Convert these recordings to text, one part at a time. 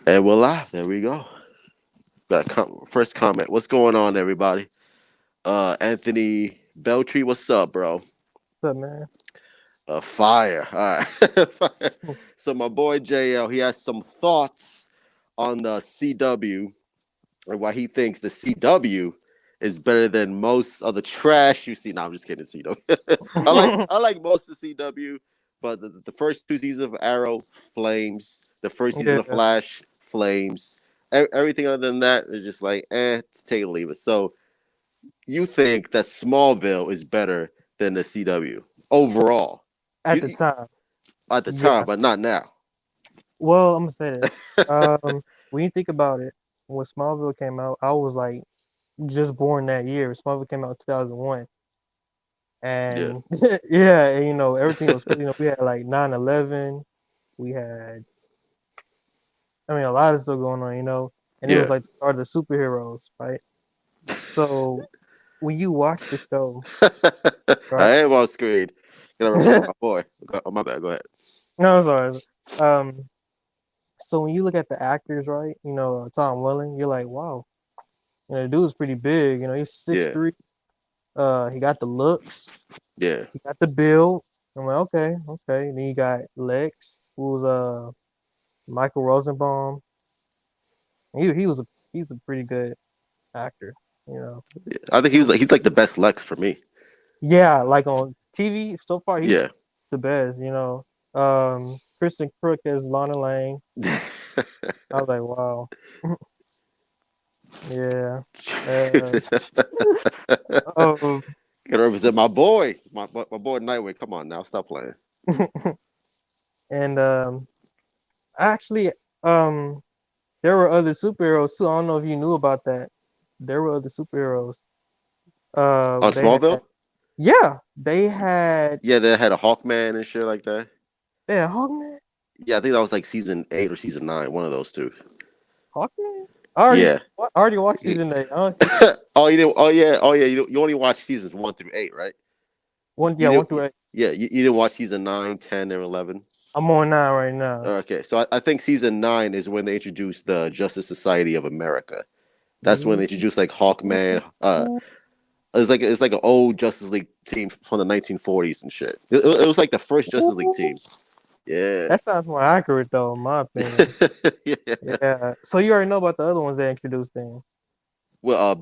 And voila, there we go. First comment. What's going on, everybody? Anthony Beltry, what's up, bro? What's up, man? Fire. All right. So my boy JL, he has some thoughts on the CW and why he thinks the CW is better than most of the trash you see. No, I'm just kidding. CW. I like most of CW, but the first two seasons of Arrow, flames. The first season of Yeah, Flash, flames. Everything other than that is just like, take it or leave it. So you think that Smallville is better than the CW overall? at the You time, at the time, yeah. but not now. Well, I'm gonna say this. When you think about it, when Smallville came out, I was like just born that year. Smallville came out in 2001, Yeah, and yeah, and, everything was crazy. We had like 9/11. We had, I mean, a lot of stuff going on. And it was yeah. like the start of the superheroes, right? So when you watch the show, I right? am on screen. Gotta represent my boy. Oh, my bad. Go ahead. No, sorry. Um, so when you look at the actors, right? Tom Welling, you're like, wow. The dude's pretty big. He's six Yeah, three. He got the looks. yeah, He got the build. I'm like, okay, okay. Then you got Lex, who's Michael Rosenbaum. He's a pretty good actor. You know. yeah. I think he's like the best Lex for me. Yeah, like on TV so far, he's Yeah. the best. Kristen Crook as Lana Lang. I was like, wow. Yeah. Uh, um, Gotta represent my boy, my boy Nightwing. Come on now, stop playing. and actually, um, there were other superheroes too. I don't know if you knew about that. There were other superheroes. On They had, Smallville, yeah, they had, yeah, they had a Hawkman and shit like that. Hawkman. Yeah, I think that was like season 8 or season 9, one of those two. Hawkman. Yeah. I already watched season 8. Oh, you didn't. Oh, yeah. You only watched seasons 1 through 8, right? Yeah, You one didn't. through 8. Yeah, you didn't watch season 9, 10, and 11. I'm on 9 right now. Okay, so I think season 9 is when they introduced the Justice Society of America. That's when they Ooh. introduced like Hawkman. It's like an old Justice League team from the 1940s and shit. It was like the first Justice League Ooh. team. Yeah. That sounds more accurate though, in my opinion. Yeah. Yeah. So you already know about the other ones they introduced then. Well,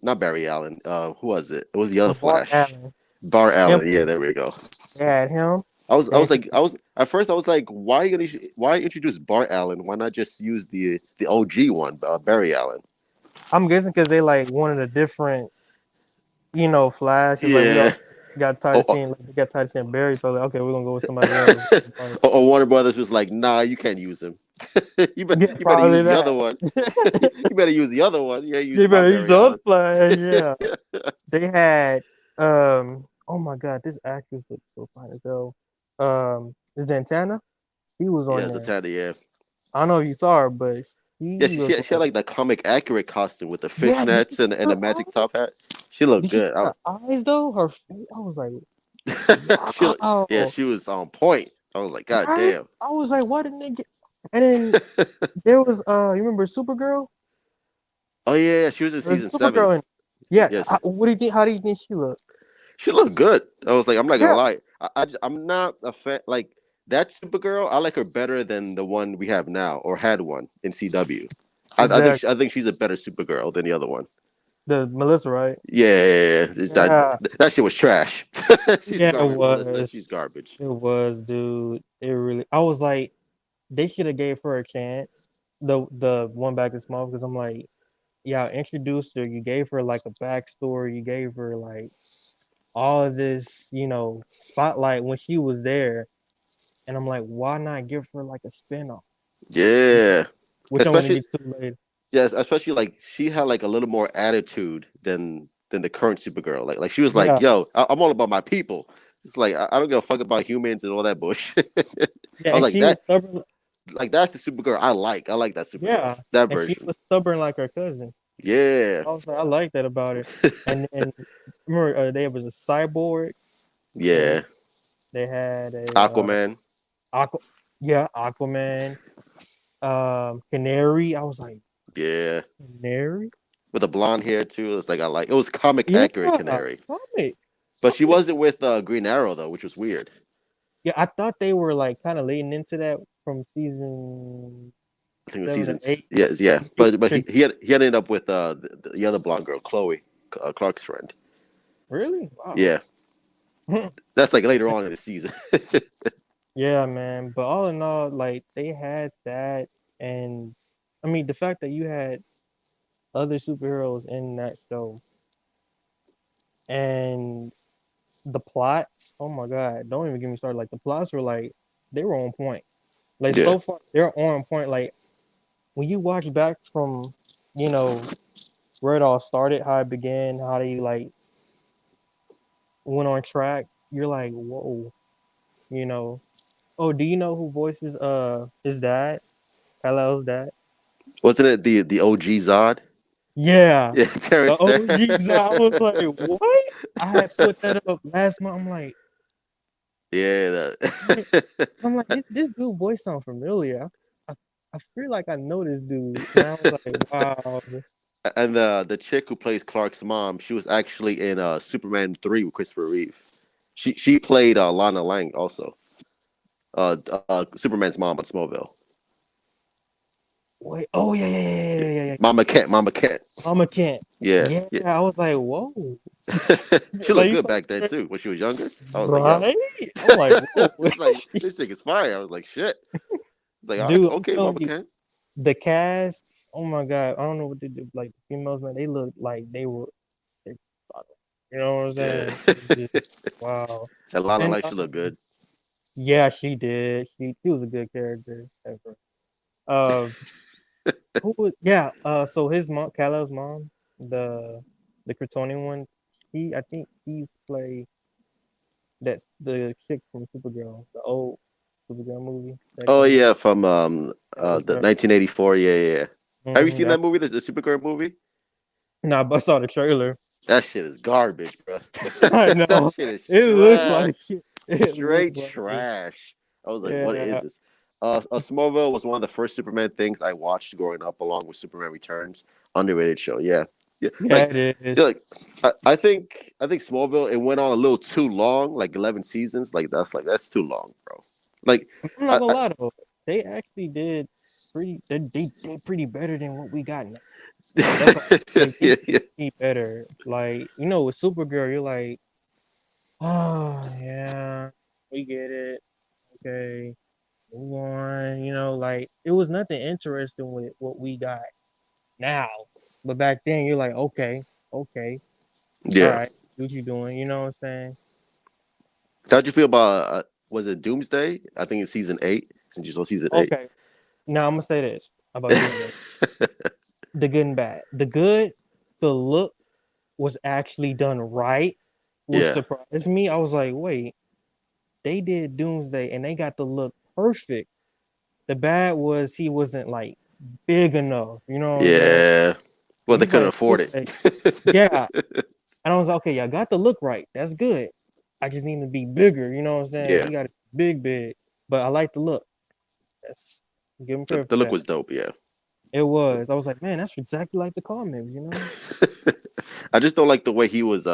not Barry Allen. Who was it? It was the other Bart Flash. Allen. Bar Him. Allen. Yeah, there we go. They had him. I They was like, I introduced. was at first I was like, why introduce Bart Allen? Why not just use the OG one, Barry Allen? I'm guessing because they like wanted a different, Flash. It's like we Yeah. all got tired Oh, of seeing, like, we got tired of seeing Barry, so like, okay, we're gonna go with somebody else. Bart. Warner Brothers was like, nah, you can't use him. Yeah, You better probably use the other that. one. You better use the other one. Yeah, use They my better use Barry the other Allen. Flash. Yeah, they had. Oh my God, this actress looks so fine as hell. Zantana, she was on Yeah, there. Zatanna, yeah. I don't know if you saw her, but Yeah, she she, was she, had, she had like, like that comic accurate costume with the yeah. Did you fishnets see and her the magic top eyes? hat. She looked Did you see good. her eyes though? Her face. I was like, Yeah, wow, she was on point. I was like, God right? damn. I was like, why didn't they get? And then there was you remember Supergirl? Oh yeah, she was in There's season 7. Supergirl in. Yeah. Yes, What do you think? How do you think she looked? she looked good. I was like, I'm not gonna Yeah, lie. I'm not a fan. Like that Supergirl, I like her better than the one we have now or had one in CW. exactly. I think she's a better Supergirl than the other one. The Melissa, right? Yeah, Yeah. that shit was trash. She's Yeah, it garbage, Melissa. was. She's garbage. It was, dude. It really. I was like, they should have gave her a chance. The one back in small because I'm like, yeah, introduced her. You gave her like a backstory. You gave her like all of this, spotlight when she was there. And I'm like, why not give her like a spinoff? You know, Yeah, which I'm gonna especially get to later. yes, especially like she had like a little more attitude than the current Supergirl. Like she was like, Yeah, "Yo, I'm all about my people." It's like I don't give a fuck about humans and all that bullshit. yeah, I was and like she was that. stubborn. Like that's the Supergirl I like. I like that Supergirl. Yeah, That and she version. was stubborn like her cousin. Yeah. I was like, I like that about her. And then remember, there was a cyborg, and Yeah. they had a Aquaman. Aqua, yeah, Aquaman. Canary. I was like, Yeah, Canary? with the blonde hair too. It's like I like. It was comic Yeah, accurate Canary, comic, but she comic. wasn't with Green Arrow though, which was weird. Yeah, I thought they were like kind of leading into that from season I think it was 7 or 8. yes, yeah. They were But he had ended up with the other blonde girl, Chloe, Clark's friend. really? Wow. Yeah, that's like later on in the season. Yeah, man. But all in all, like they had that, and I mean the fact that you had other superheroes in that show and the plots. Oh my God, don't even get me started. Like the plots were like they were on point. Like Yeah. so far, they're on point. Like when you watch back from, you know, where it all started, how it began, how they like went on track, you're like, whoa, you know. Oh, do you know who voices his dad? Kylo's dad? Wasn't it the OG Zod? Yeah. Yeah, The Terrence there. OGs. I was like, what? I had put that up last month. Yeah. Right. I'm like, this dude voice sound familiar. I, I feel like I know this dude. And I was like, wow. And the chick who plays Clark's mom, she was actually in Superman 3 with Christopher Reeve. She played Lana Lang also. Superman's mom on Smallville. Wait. Oh yeah, yeah, yeah, Yeah. yeah, yeah, yeah. Mama Kent, Mama Kent. Mama Kent. Yeah, Yeah, yeah. I was like, whoa. She Like looked you good saw back then her, too when she was younger. I was like, yo. right? I'm like, whoa. It's like this chick is fire. I was like, shit. It's like, all right, Dude, I'm okay, telling Mama you, Kent. the cast, oh my God, I don't know what they do. Like the females, man, they look like they, you know what I'm Yeah. saying? It was just wow. And Lana And Lang, she looked good. yeah, she did. She was a good character ever. Uh, who was yeah? So his mom, Kalo's mom, the the Kryptonian one, I think he used to play that's the chick from Supergirl, the old Supergirl movie that Oh came out. yeah, from That was the her. 1984. Yeah, yeah, yeah. Have you seen Yeah. that movie, the Supergirl movie? Nah, but I saw the trailer. That shit is garbage, bro. I That know. shit is It looks trash. like it. It looks Straight like it. trash. I was like, what is Yeah. this? Smallville was one of the first Superman things I watched growing up, along with Superman Returns. Underrated show. Yeah, yeah. Yeah, it is. Yeah, like I think Smallville, it went on a little too long, like 11 seasons. That's too long, bro. Like, I'm not I, gonna I lie though. They actually did they did pretty better than what we got now. That's why they yeah, did yeah, way better. Like, with Supergirl, you're like, oh yeah, we get it. Okay, move on. Like it was nothing interesting with what we got now. But back then you're like, okay, okay, all yeah. right, what you doing? You know what I'm saying? How'd you feel about was it Doomsday? I think it's season 8. Since you saw season 8. Okay. Now I'm gonna say this about Doomsday. The good and bad. The good, the look was actually done right, which Yeah, surprised me. I was like, wait, they did Doomsday and they got the look perfect. The bad was he wasn't like big enough. You know what I'm saying? yeah. Well, When they you couldn't like afford look like, it. yeah. And I was like, okay, y'all got the look right. That's good. I just need to be bigger. You know what I'm saying? Yeah, He got to be big, big. But I like the look. That's give him credit the for look that. was dope. Yeah. It was. I was like, man, that's exactly like the comics. I just don't like the way he was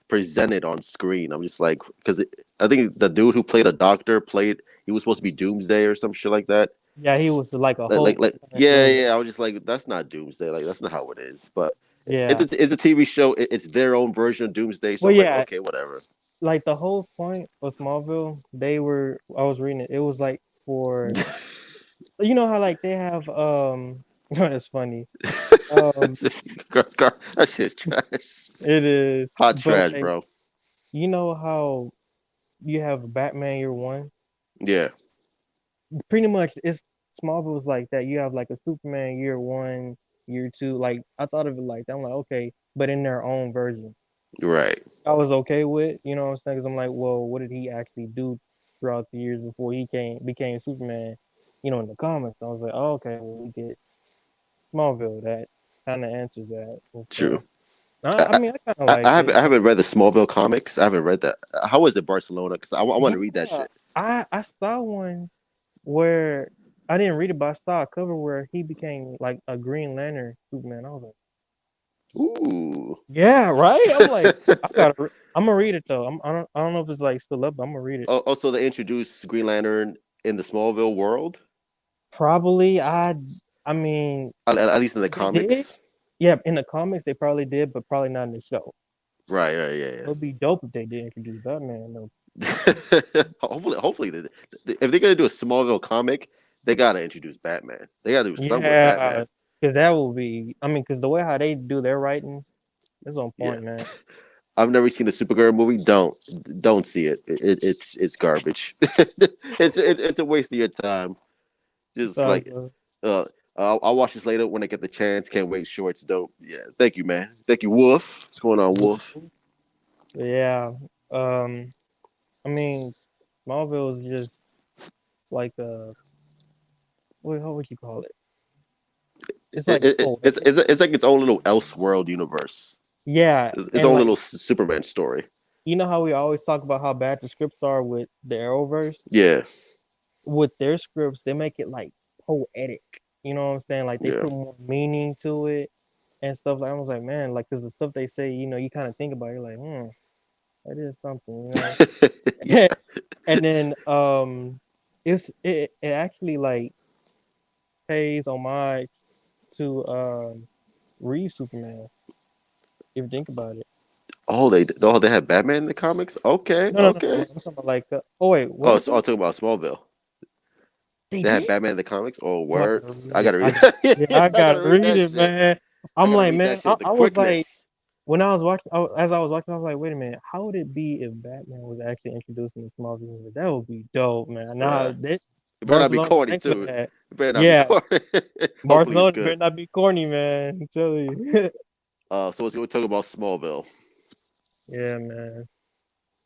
presented on screen. I'm just like, because I think the dude who played a doctor played, he was supposed to be Doomsday or some shit like that. Yeah, he was like a Like, like, Hulk like kind of yeah, thing. yeah. I was just like, that's not Doomsday. Like, that's not how it is. But Yeah. it's a TV show. It's their own version of Doomsday. So Well, I'm like, yeah, okay, whatever. like the whole point of Smallville, I was reading it. It was like for, you know how like they have that's funny. Um, That shit's trash. it is, Hot but trash, like bro. you know how you have Batman Year One. Yeah, Pretty much, it's Smallville's like that. You have like a Superman Year One, Year Two. Like I thought of it like that. I'm like, okay, but in their own version. right. I was okay with, you know what I'm saying? Because I'm like, well, what did he actually do throughout the years before he became Superman? In the comics. I was like, oh, okay, well, we get Smallville. That kind of answers that and True. stuff. I mean, I kind of I liked haven't it. I haven't read the Smallville comics. I haven't read that. How was it Barcelona? Because I want to read that Yeah, shit. I saw one where I didn't read it, but I saw a cover where he became like a Green Lantern Superman. I was like, Ooh. yeah, right. I'm like, I'm gonna read it though. I don't know if it's like still up, but I'm gonna read it. Oh, also they introduced Green Lantern in the Smallville world, Probably, I mean, at least in the they did. comics. Yeah, in the comics they probably did, but probably not in the show. Right, right, yeah, It would be dope if they did introduce Batman though. yeah. Hopefully, if they're gonna do a Smallville comic, they gotta introduce Batman. They gotta do something with Batman. Yeah, because that will be. I mean, because the way how they do their writing is on Yeah, point, man. I've never seen a Supergirl movie. Don't see it. It's garbage. It's a waste of your time. Just Sounds like uh, I'll watch this later when I get the chance. Can't wait. Sure, it's dope. Yeah, thank you, man. Thank you, Wolf. What's going on, Wolf? yeah. Um, I mean, Smallville is just like how would you call it? It's like poetic. It's like its own little Elseworld universe. Yeah, Its and own like little Superman story. you know how we always talk about how bad the scripts are with the Arrowverse? Yeah, With their scripts, they make it like poetic. You know what I'm saying? Like they yeah. put more meaning to it and stuff. Like I was like, man, like because the stuff they say, you kind of think about it, you're like, that is something. Yeah. And then it actually like pays homage to Reeve Superman, if you think about it. They have Batman in the comics. Okay, No. okay. I'm talking about like oh wait, Oh, was so I'll it? talk about Smallville. They They had did? Batman in the comics. Oh, I'm word! gonna read I it. gotta read I got that. yeah, Yeah, I I gotta gotta read read that it, shit. man. I I'm gotta like, read that man, shit with the I was like, quickness. when I was watching, as I was watching, I was like, wait a minute, how would it be if Batman was actually introduced in the Smallville universe? That would be dope, man. Now Bruh. that It better not be Barcelona, corny thanks for too. that. It better not be Yeah, corny. Hopefully it's Barcelona good. better not be corny, man. I'm telling you. So we're talking about Smallville. Yeah, man.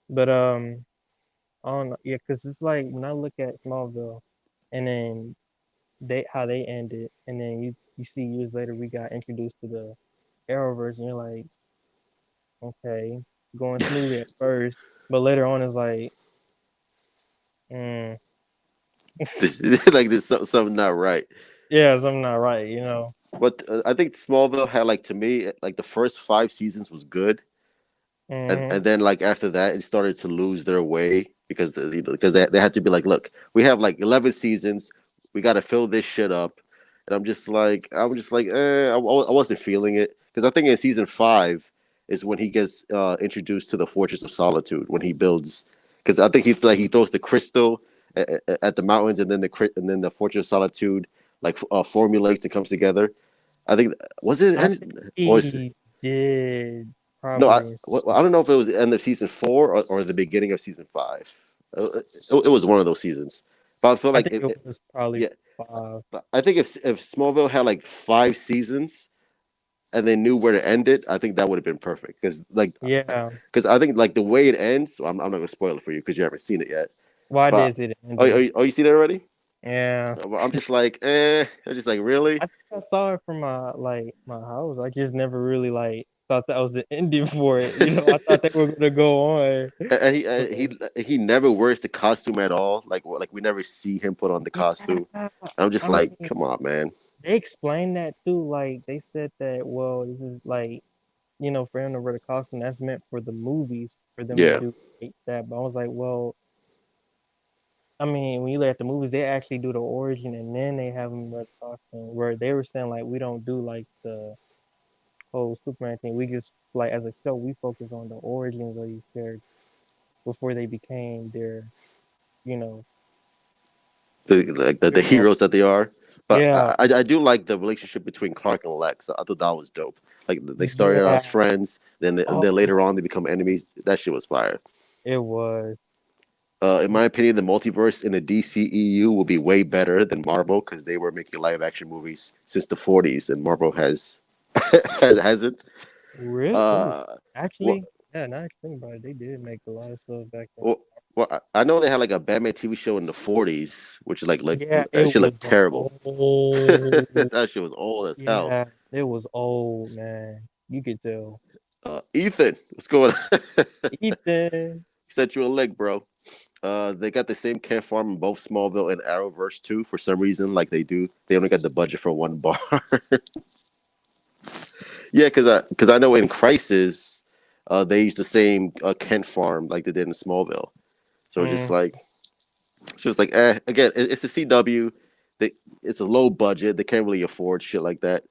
But I don't know. Yeah, because it's like when I look at Smallville, and then how they ended, and then you see years later we got introduced to the Arrowverse, and you're like, okay, going smoothly at first, but later on it's like, mm, This like this something not right. yeah, something not right. But I think Smallville had like to me like the first 5 seasons was good, Hmm. and then like after that it started to lose their way because because they had to be like, look, we have like 11 seasons, we got to fill this shit up, and I'm just like I wasn't feeling it because I think in season 5 is when he gets introduced to the Fortress of Solitude when he builds because I think he's like he throws the crystal at the mountains and then and then the Fortress of Solitude like formulates and comes together. I think was it I think or is he did no, probably. I don't know if it was the end of season 4 or the beginning of season 5. It was one of those seasons. But I feel I like think it was probably yeah, 5. but I think if Smallville had like 5 seasons and they knew where to end it, I think that would have been perfect. Yeah, Because I think like the way it ends, I'm not gonna spoil it for you because you haven't seen it yet. why But did it ended? you seen it already? Yeah. Well, I'm just like I'm just like really. I think I saw it from my house. I just never really like thought that was the ending for it. I thought they were gonna go on. And But he never wears the costume at all. Like we never see him put on the costume. yeah, I'm just I like, mean, come on, man. they explained that too. Like they said that, well, this is like, for him to wear the costume, that's meant for the movies, for them to Yeah, do like that. But I was like, well, I mean, when you look at the movies, they actually do the origin and then they have him wear the costume. Where they were saying like we don't do like the whole Superman thing. We just like as a show, we focus on the origins of these characters before they became their, you know, the their role. heroes that they are. But Yeah, I do like the relationship between Clark and Lex. I thought that was dope. Like they started out as yeah. friends, and then later Oh, on they become enemies. That shit was fire. it was. In my opinion, the multiverse in the DCEU will be way better than Marvel because they were making live action movies since the 40s, and Marvel has hasn't. Real? Oh, Uh, well, actually, yeah. Now I think about it, they did make a lot of stuff back then. well, I know they had like a Batman TV show in the 40s, which like Yeah, it that shit was looked terrible. old. That shit was old as hell. Yeah, it was old, man. You could tell. Ethan, what's going on? Ethan. Sent you a link, bro. They got the same camp farm in both Smallville and Arrowverse too. For some reason, like they do, they only got the budget for one bar. Yeah, because I know in Crisis, they used the same Kent farm like they did in Smallville. So just Mm, like so it's like again it's a CW. They it's a low budget. They can't really afford shit like that.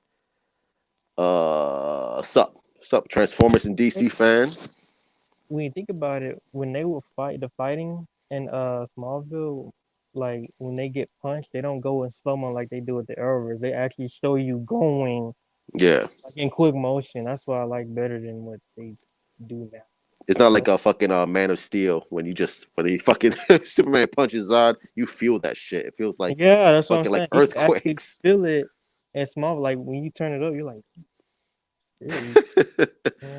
Sup Transformers and DC fan. when you think about it, when they will fight the fighting in Smallville, like when they get punched, they don't go in slow mo like they do with the Arrowverse. They actually show you going Yeah, like in quick motion. That's what I like better than what they do now. it's not like But a fucking Man of Steel when you just when he fucking Superman punches on, you feel that shit. It feels like yeah, that's what I'm fucking like saying. You can actually earthquakes. feel it in Smallville. Like when you turn it up, you're like, serious. Yeah.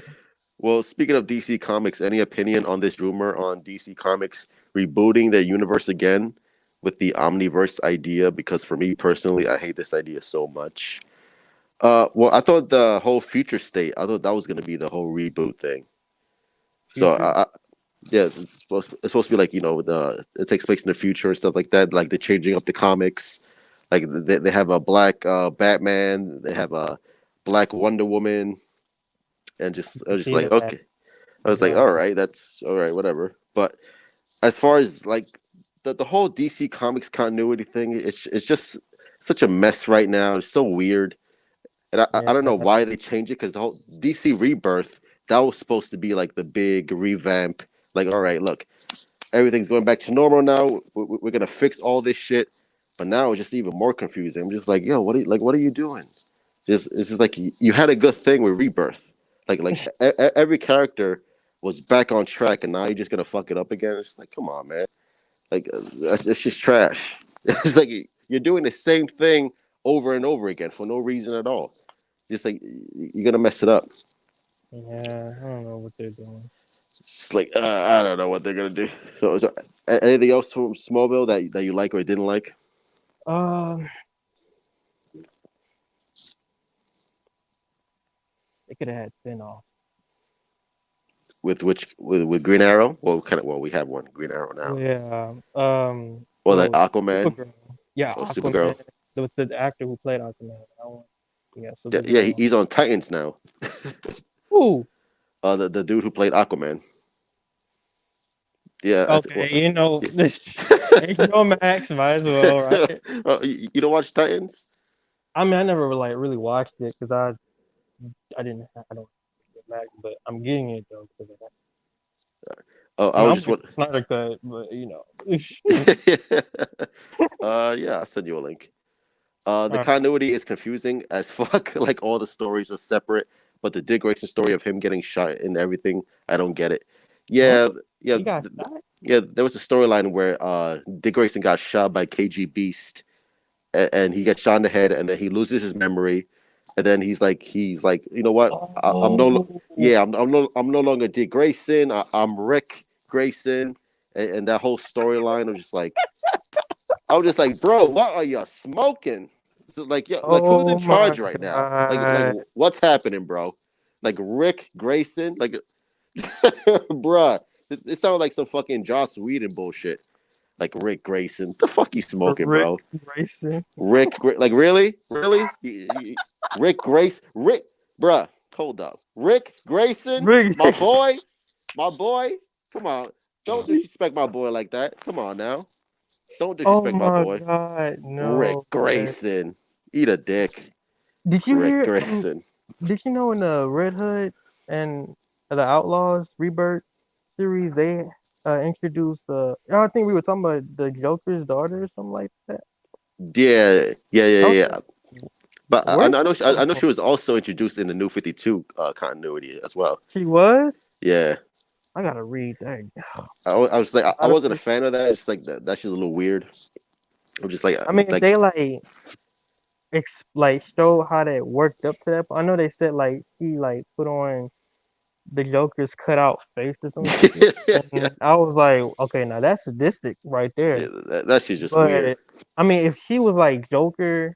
Well, speaking of DC Comics, any opinion on this rumor on DC Comics rebooting their universe again with the Omniverse idea? Because for me personally, I hate this idea so much. Well, I thought the whole future state, I thought that was going to be the whole reboot thing. So, Future. yeah, it's supposed to be like it takes place in the future and stuff like that. Like they're changing up the comics. Like they have a black Batman, they have a black Wonder Woman, and I was just See like, that? okay. I was like, Yeah. all right, that's all right, whatever. But as far as like the whole DC Comics continuity thing, it's just such a mess right now. It's so weird, and I don't know Yeah. why they changed it because the whole DC Rebirth that was supposed to be like the big revamp. Like, all right, look, everything's going back to normal now. We're gonna fix all this shit, but now it's just even more confusing. I'm just like, yo, what are you doing? Just it's just like you had a good thing with Rebirth, every character was back on track, and now you're just gonna fuck it up again. It's just like, come on, man. Like it's just trash. It's like you're doing the same thing over and over again for no reason at all. Just like you're gonna mess it up. Yeah. I don't know what they're doing. It's like I don't know what they're gonna do. So anything else from Smallville that you like or didn't like Um, they could have had spin-offs. with with Green Arrow? Well, we have one Green Arrow now. Yeah. Well, like Well, Aquaman Supergirl. Yeah, or Supergirl. Aquaman. The actor who played Aquaman. I want. Yeah, Yeah, yeah, Supergirl. he's on Titans now. Ooh. The dude who played Aquaman. Yeah, Okay. You know yeah. this. HBO Max might as well, right? You don't watch Titans? I mean, I never like really watched it because I don't get Max, but I'm getting it though because of that. Oh, I I mean, was I'm just waiting what. for Snyder cut, but you know. Yeah, I'll send you a link. The All right. continuity is confusing as fuck. Like all the stories are separate, but the Dick Grayson story of him getting shot and everything, I don't get it. What? Yeah, yeah, He got shot? yeah. There was a storyline where Dick Grayson got shot by KG Beast, and he gets shot in the head, and then he loses his memory, and then he's like, you know what? I'm no, Oh. yeah, I'm no longer Dick Grayson. I'm Rick Grayson, and that whole storyline was just like, I was just like, bro, what are you smoking? So like, yo, like who's in Oh my charge right now? Like God. what's happening, bro? Like Rick Grayson, like, bruh, it sounded like some fucking Joss Whedon bullshit. Like Rick Grayson, the fuck you smoking, Rick bro? Grayson. Like really, really? Rick Grace, Rick, bruh, hold up, Rick Grayson, Rick my Grayson. boy, my boy. Come on, don't disrespect my boy like that. Come on now, don't Oh disrespect my my boy. God. Rick No way. Grayson. Eat a dick. Did you Rick hear Grayson. did you know in the Red Hood and the Outlaws Rebirth series they introduced I think we were talking about the Joker's daughter or something like that. Yeah, yeah, yeah, I was yeah. like, But where did that I come know from? she was also introduced in the New 52 continuity as well. She was? Yeah. I gotta read that. I was like, I Gotta wasn't a read. fan of that. It's just like that's just a little weird. I'm just I mean, if like they like show how they worked up to that, I know they said like she like put on the Joker's cutout face or some shit, yeah, and I was like, okay, now that's sadistic right there. that shit's just weird. But I mean, if she was like Joker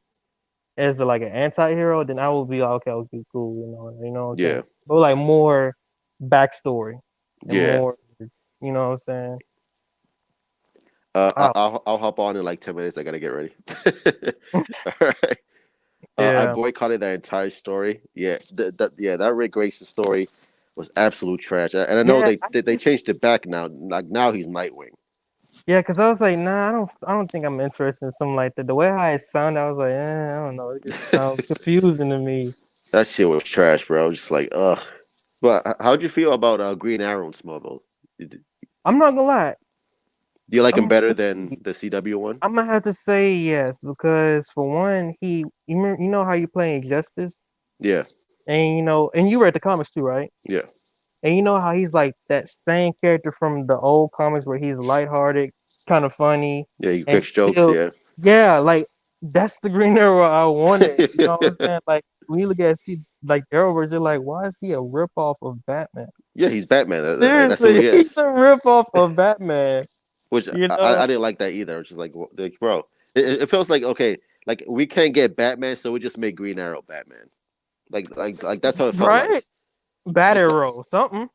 as like an anti-hero, then I would be like, okay, okay, cool, you know what I'm saying. Yeah, But like more backstory and yeah. more, you know what I'm saying. Wow. I'll hop on in like 10 minutes. I gotta get ready. All right. I Yeah. boycotted that entire story. Yeah, that Rick Grayson story was absolute trash. And I know Yeah. they changed it back now. Like now he's Nightwing. Yeah, because I was like, nah, I don't think I'm interested in something like that. The way how it sounded, I was like, I don't know. It just sounds confusing to me. That shit was trash, bro. Just like, ugh. But how'd you feel about Green Arrow and Smallville? Do I'm not gonna lie. you like I'm him gonna better have to than say, the CW one? I'm gonna have to say yes because for one, you know how you play Injustice, Yeah, and and you read the comics too, right? yeah, And you know how he's like that same character from the old comics where he's lighthearted, kind of funny, yeah. He and cracks jokes. still, Yeah, yeah, like that's the Green Arrow I wanted. You know what I'm saying? Like when you look at see like Arrowverse, you're like, why is he a ripoff of Batman? yeah. He's Batman. That's who Seriously, he he's is. a ripoff of Batman. Which You know? I didn't like that either. Which is like, bro, it feels like okay, like we can't get Batman, so we just make Green Arrow Batman. Like that's how it felt Right? like. Bad Just Arrow, something.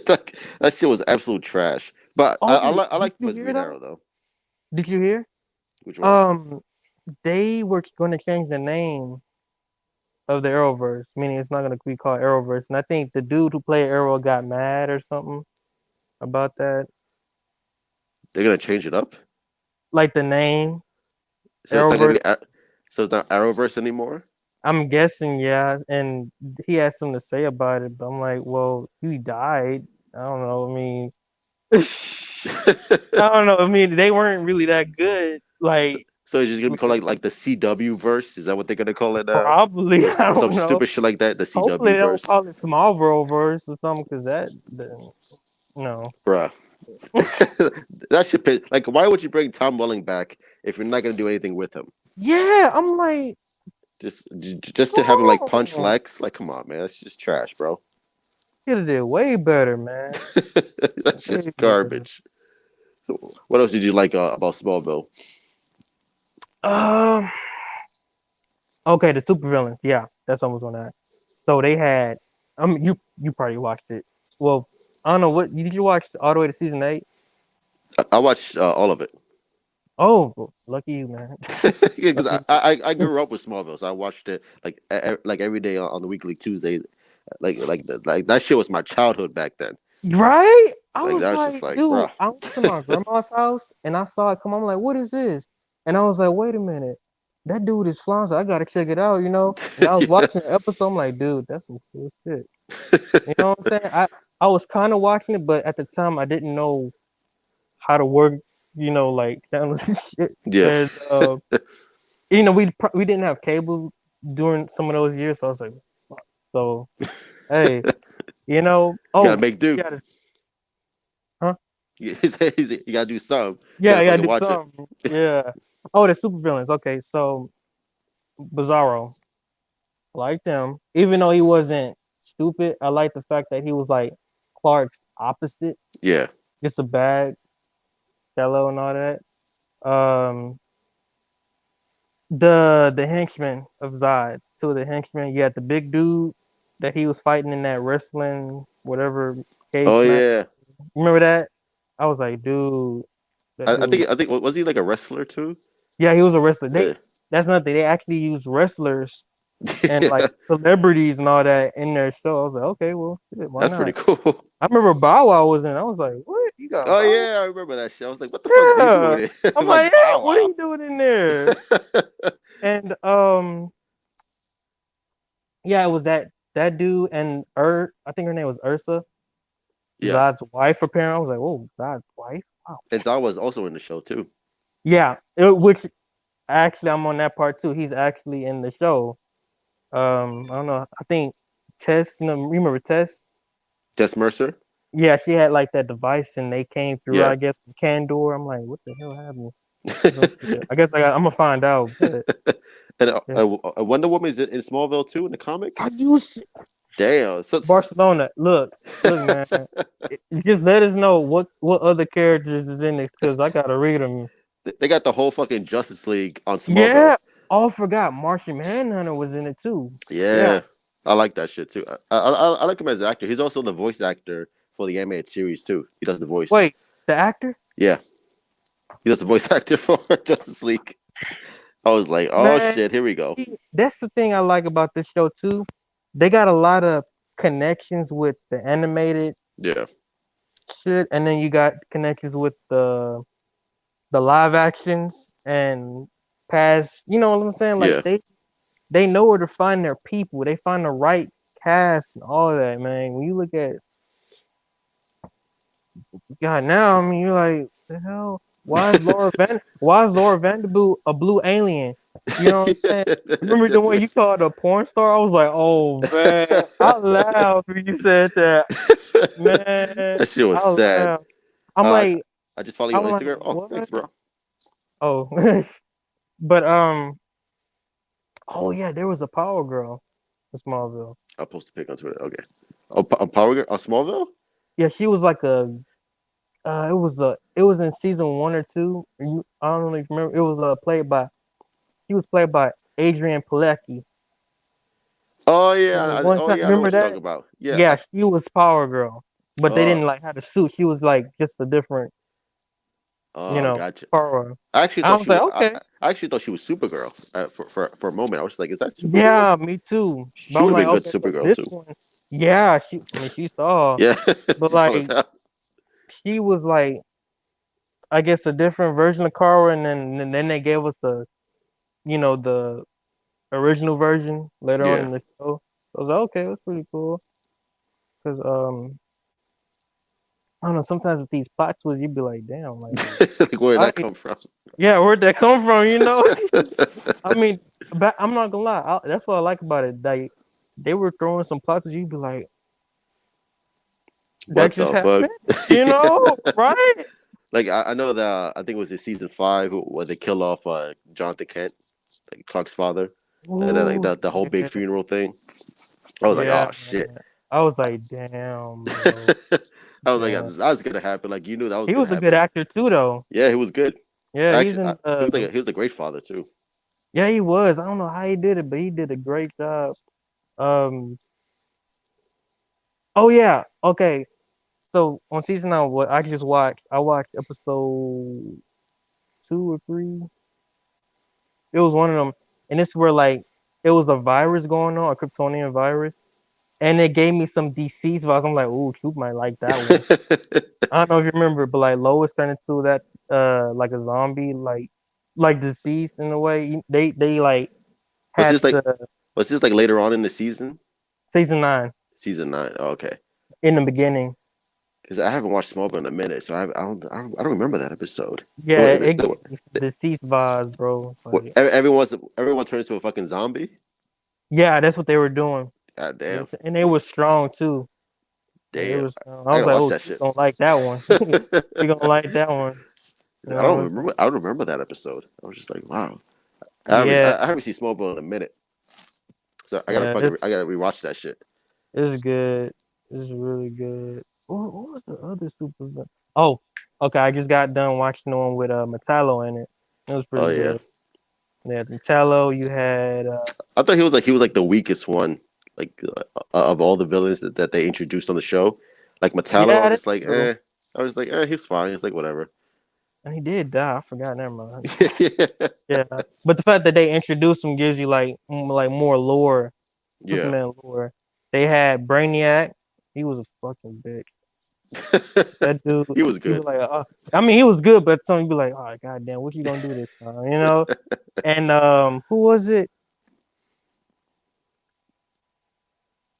like, that shit was absolute trash. But Oh, I did liked him you as hear Green though? Arrow though. Did you hear? Which one? Um, they were going to change the name of the Arrowverse, meaning it's not going to be called Arrowverse. And I think the dude who played Arrow got mad or something about that. They're gonna change it up, Like the name so it's not gonna Arrowverse. be so it's not Arrowverse anymore. I'm guessing, yeah. And he had something to say about it, but I'm like, well, he died. I don't know. I mean, I don't know. I mean, they weren't really that good. so, Like, so it's just gonna be called like the CW verse. Is that what they're gonna call it now? probably, Or I some don't know. stupid shit like that. The Hopefully, CW they don't verse, call it Smallville verse or something, because no. bruh. That should like. Why would you bring Tom Welling back if you're not gonna do anything with him? Yeah, I'm like, Just come to have him like punch on. Lex. Like, come on, man. That's just trash, bro. Could have did way better, man. That's Way just better. garbage. So, what else did you like about Smallville? Um, okay, the supervillains. Yeah, that's what I was on that. So they had, you probably watched it. Well, I don't know what did you watch all the way to season 8? I watched all of it Oh, well, lucky you, man. because Lucky I grew you. up with Smallville, so I watched it like like every day on the weekly Tuesday. Like that shit was my childhood back then. Right? I Like was that was just like, like, dude, bruh. I went to my grandma's house and I saw it come on. I'm like, what is this? And I was like, wait a minute. That dude is flying, so I gotta check it out, you know? And I was Yeah. watching the episode, I'm like, dude, that's some cool shit. You know what I'm saying? I was kind of watching it, but at the time I didn't know how to work, like channels and shit. Yeah. And we didn't have cable during some of those years, so I was like, fuck. So hey, You gotta oh, make do. you gotta, huh? You gotta do some. You Yeah, gotta I gotta fucking do watch it. something. Yeah. Oh, the supervillains. Okay, so Bizarro, I liked him, even though he wasn't stupid. I like the fact that he was like Clark's opposite, Yeah. just a bad fellow and all that. Um, the henchman of Zod. So the henchman, you had the big dude that he was fighting in that wrestling whatever cage Oh match. yeah. Remember that? I was like, dude, that dude. I think was he like a wrestler too? Yeah, he was a wrestler. Yeah. That's nothing. They actually use wrestlers and like Yeah. celebrities and all that in their show. I was like, okay, well, shit, why That's pretty not? cool. I remember Bow Wow was in. I was like, what? You got Oh Bow yeah, I remember that shit. I was like, what the fuck is he Wow? doing Yeah. here? I'm like, Like yeah, Bow what are Wow. you doing in there? And yeah, it was that dude and I think her name was Ursa, Yeah. Zod's wife. Apparently, I was like, oh, Zod's wife. Wow. And Zod was also in the show too. Yeah, which actually I'm on that part too. He's actually in the show. I don't know. I think Tess. Remember Tess? Jess Mercer. Yeah, she had like that device, and they came through. Yeah. I guess the can door. I'm like, what the hell happened? I guess I'm gonna find out. But And yeah. Wonder Woman is in Smallville too in the Are comic. you Damn. So Barcelona? Look, man. Just let us know what other characters is in this, cause I gotta read them. they got the whole fucking Justice League on Smallville. Yeah. Oh, I forgot. Martian Manhunter was in it too. Yeah. Yeah, I like that shit too. I like him as an actor. He's also the voice actor for the animated series too. He does the voice. Wait, the actor? Yeah, He does the voice actor for Justice League. I was like, oh Man, shit, here we go. see, that's the thing I like about this show too. They got a lot of connections with the animated Yeah, shit, and then you got connections with the live actions and past. You know what I'm saying? Like yeah. they know where to find their people. They find the right cast and all of that, man. When you look at God now, I mean, you're like, the hell? Why is Laura Vanderbilt a blue alien? You know what I'm saying? Remember the That's way right. you called her a porn star? I was like, oh man, I laughed when you said that. Man, That shit was I sad. laughed. I'm Uh, like, I just follow you I'm on like, Instagram. Oh, what? thanks, bro. Oh, but oh yeah, there was a Power Girl in Smallville. I'll post a pic on Twitter. Okay. Oh, Power Girl, Smallville. Yeah, she was like a it was in season 1 or 2. I don't really remember. It was played by She was played by Adrian Pilecki. Oh yeah, One oh time, yeah, I know remember what you're talking that? about. Yeah. Yeah, she was Power Girl, but they Oh, didn't like have the suit. She was like just a different, you oh, know, gotcha. Power. I actually I thought was she like, was. okay, I actually thought she was Supergirl for a moment. I was just like, is that Supergirl? yeah, me too. But She I'm would have like, been good okay, so Supergirl this too. one, yeah, I mean, she saw, Yeah, but she's tall as like, hell. she was like, I guess a different version of Kara, and then they gave us the original version later on Yeah. in the show. So I was like, okay, that's pretty cool. Cause I don't know. Sometimes with these plot twists, you'd be like, "Damn, like, Like, where did why? that come from? Yeah, where'd that come from?" You know? I mean, but I'm not gonna lie. That's what I like about it. Like, they were throwing some plot twists. You'd be like, "That What just the fuck? happened," you know? Right? Like I know that I think it was in season 5 where they kill off Jonathan Kent, like Clark's father, and then like Ooh, the whole big yeah, funeral thing. I was like, yeah, oh shit. man. I was like, "Damn, bro, I was like, damn." that's gonna happen. Like you knew that was He gonna was a good happen. actor too, though. Yeah, he was good. Yeah, he's Actually, in. he was a great father too. Yeah, he was. I don't know how he did it, but he did a great job. Um. Oh yeah. Okay. So on season 9, what I just watched, I watched episode 2 or 3. It was one of them, and it's where like it was a virus going on, a Kryptonian virus, and it gave me some deceased vibes. I'm like, ooh, Troop might like that one. I don't know if you remember, but like Lois turned into that like a zombie, like deceased in a way. They like was had this like to was this like later on in the season? season 9 Season 9. Oh, okay. in the beginning. Because I haven't watched Smallville in a minute, so I don't remember that episode. Yeah, it gave me some deceased vibes, bro. Like, Everyone turned into a fucking zombie. yeah, that's what they were doing. God damn, And they were strong too. Like it damn. was, I I was gotta like, watch oh, that she's shit. gonna like that one. She gonna like that one. You I know, don't it's like, remember. I don't remember that episode. I was just like, wow. yeah, I haven't seen Smallville in a minute, so yeah, I gotta rewatch that shit. it's good. It's really good. What was the other super? Oh, okay. I just got done watching the one with Metallo in it. It was Oh pretty yeah, good. Yeah, Metallo. You had I thought he was like the weakest one, like of all the villains that they introduced on the show. Like Metallo, I yeah, was that's just like, true. eh. I was just like, eh, he's fine. It's like whatever. And he did die. I forgot. Never mind. Yeah. Yeah, but the fact that they introduced him gives you like more lore, Yeah. Superman lore. They had Brainiac. He was a fucking bitch. That dude, He was you be good. like, I mean, he was good, but some you be like, oh goddamn, what you gonna do this time, you know? And who was it?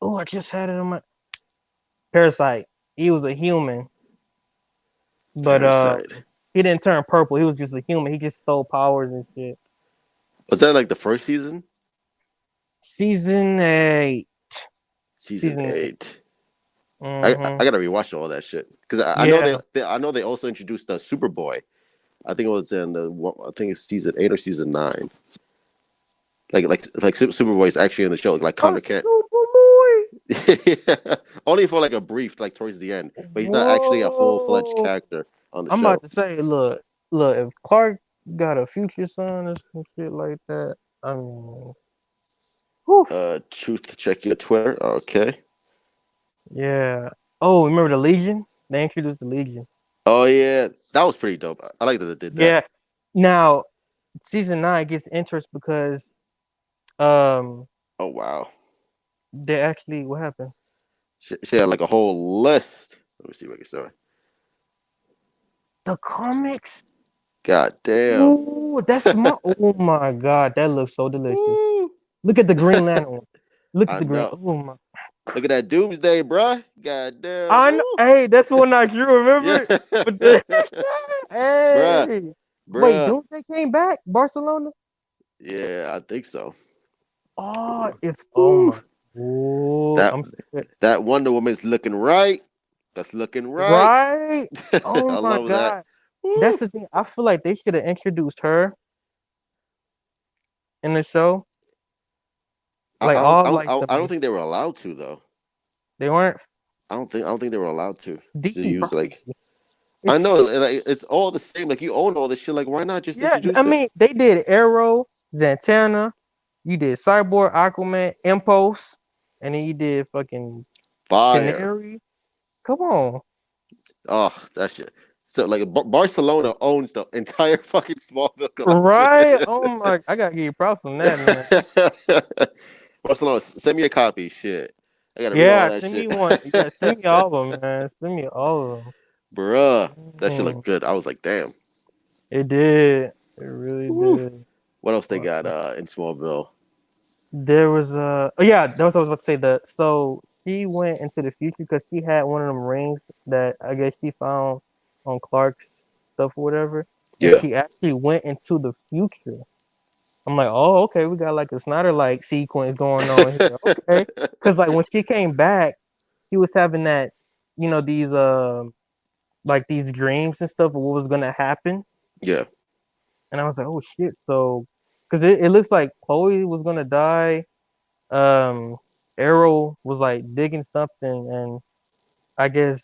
Oh, I just had it on my Parasite. He was a human, but Parasite. he didn't turn purple. He was just a human. He just stole powers and shit. Was that like the first season? Season 8. Season Season 8. 8. Mm-hmm. I gotta rewatch all that shit because I know Yeah. I know they also introduced the Superboy. I think it was in I think it's season 8 or season 9. Superboy is actually in the show, like Oh, Connor Kent. Superboy. Only for like a brief, like towards the end, but he's not actually a full fledged Whoa. character on the I'm about show. to say, look, if Clark got a future son or some shit like that, I mean, whew, Truth, check your Twitter. Okay. yeah. Oh, remember the Legion? They introduced the Legion. Oh yeah, that was pretty dope. I like that they did that. Yeah. Now, season 9 gets interest because um Oh wow, they actually what happened? she had like a whole list. Let me see if I can show it. The comics. God damn. Ooh, that's my. Oh my God, that looks so delicious. Woo. Look at the Green Lantern one. Look at I the green. know. Oh my. Look at that Doomsday, bruh. God damn. I know, Woo. hey, that's the one I drew. Yeah. Remember? With the Bruh. hey. Wait, Bruh. Doomsday came back. Barcelona. Yeah, I think so. Oh, it's oh Woo. my. Oh, That I'm scared. that Wonder Woman's looking right. That's looking right. Right. Oh I my love that. God. That's Woo. the thing. I feel like they should have introduced her in the show. Like all like the I don't think they were allowed to though. they weren't I don't think they were allowed to DC use like property. I It's know like it's all the same. Like you own all this shit. Like why not just yeah. I introduce it? mean, they did Arrow, Zatanna. You did Cyborg, Aquaman, Impulse, and then you did fucking Fire. Canary. Come on, Oh, that shit. So like Barcelona owns the entire fucking Smallville collection. right? Oh my, I gotta give you props on that, man. Barcelona, send me a copy. Shit, I gotta read all Yeah, that send me shit. one. Yeah, send me all of them, man. Send me all of Bruh, that shit them. looked good. I was like, damn. It did. It really Woo. did. What else they But got in Smallville? there was oh yeah, that was what I was about to say. So she went into the future because she had one of them rings that I guess she found on Clark's stuff or whatever, and Yeah. she actually went into the future. I'm like, oh, okay, we got like a Snyder like sequence going on here. Okay, because like when she came back, she was having that, these like these dreams and stuff of what was gonna happen, Yeah. and I was like, oh shit, so because it looks like Chloe was gonna die. um Arrow was like digging something and I guess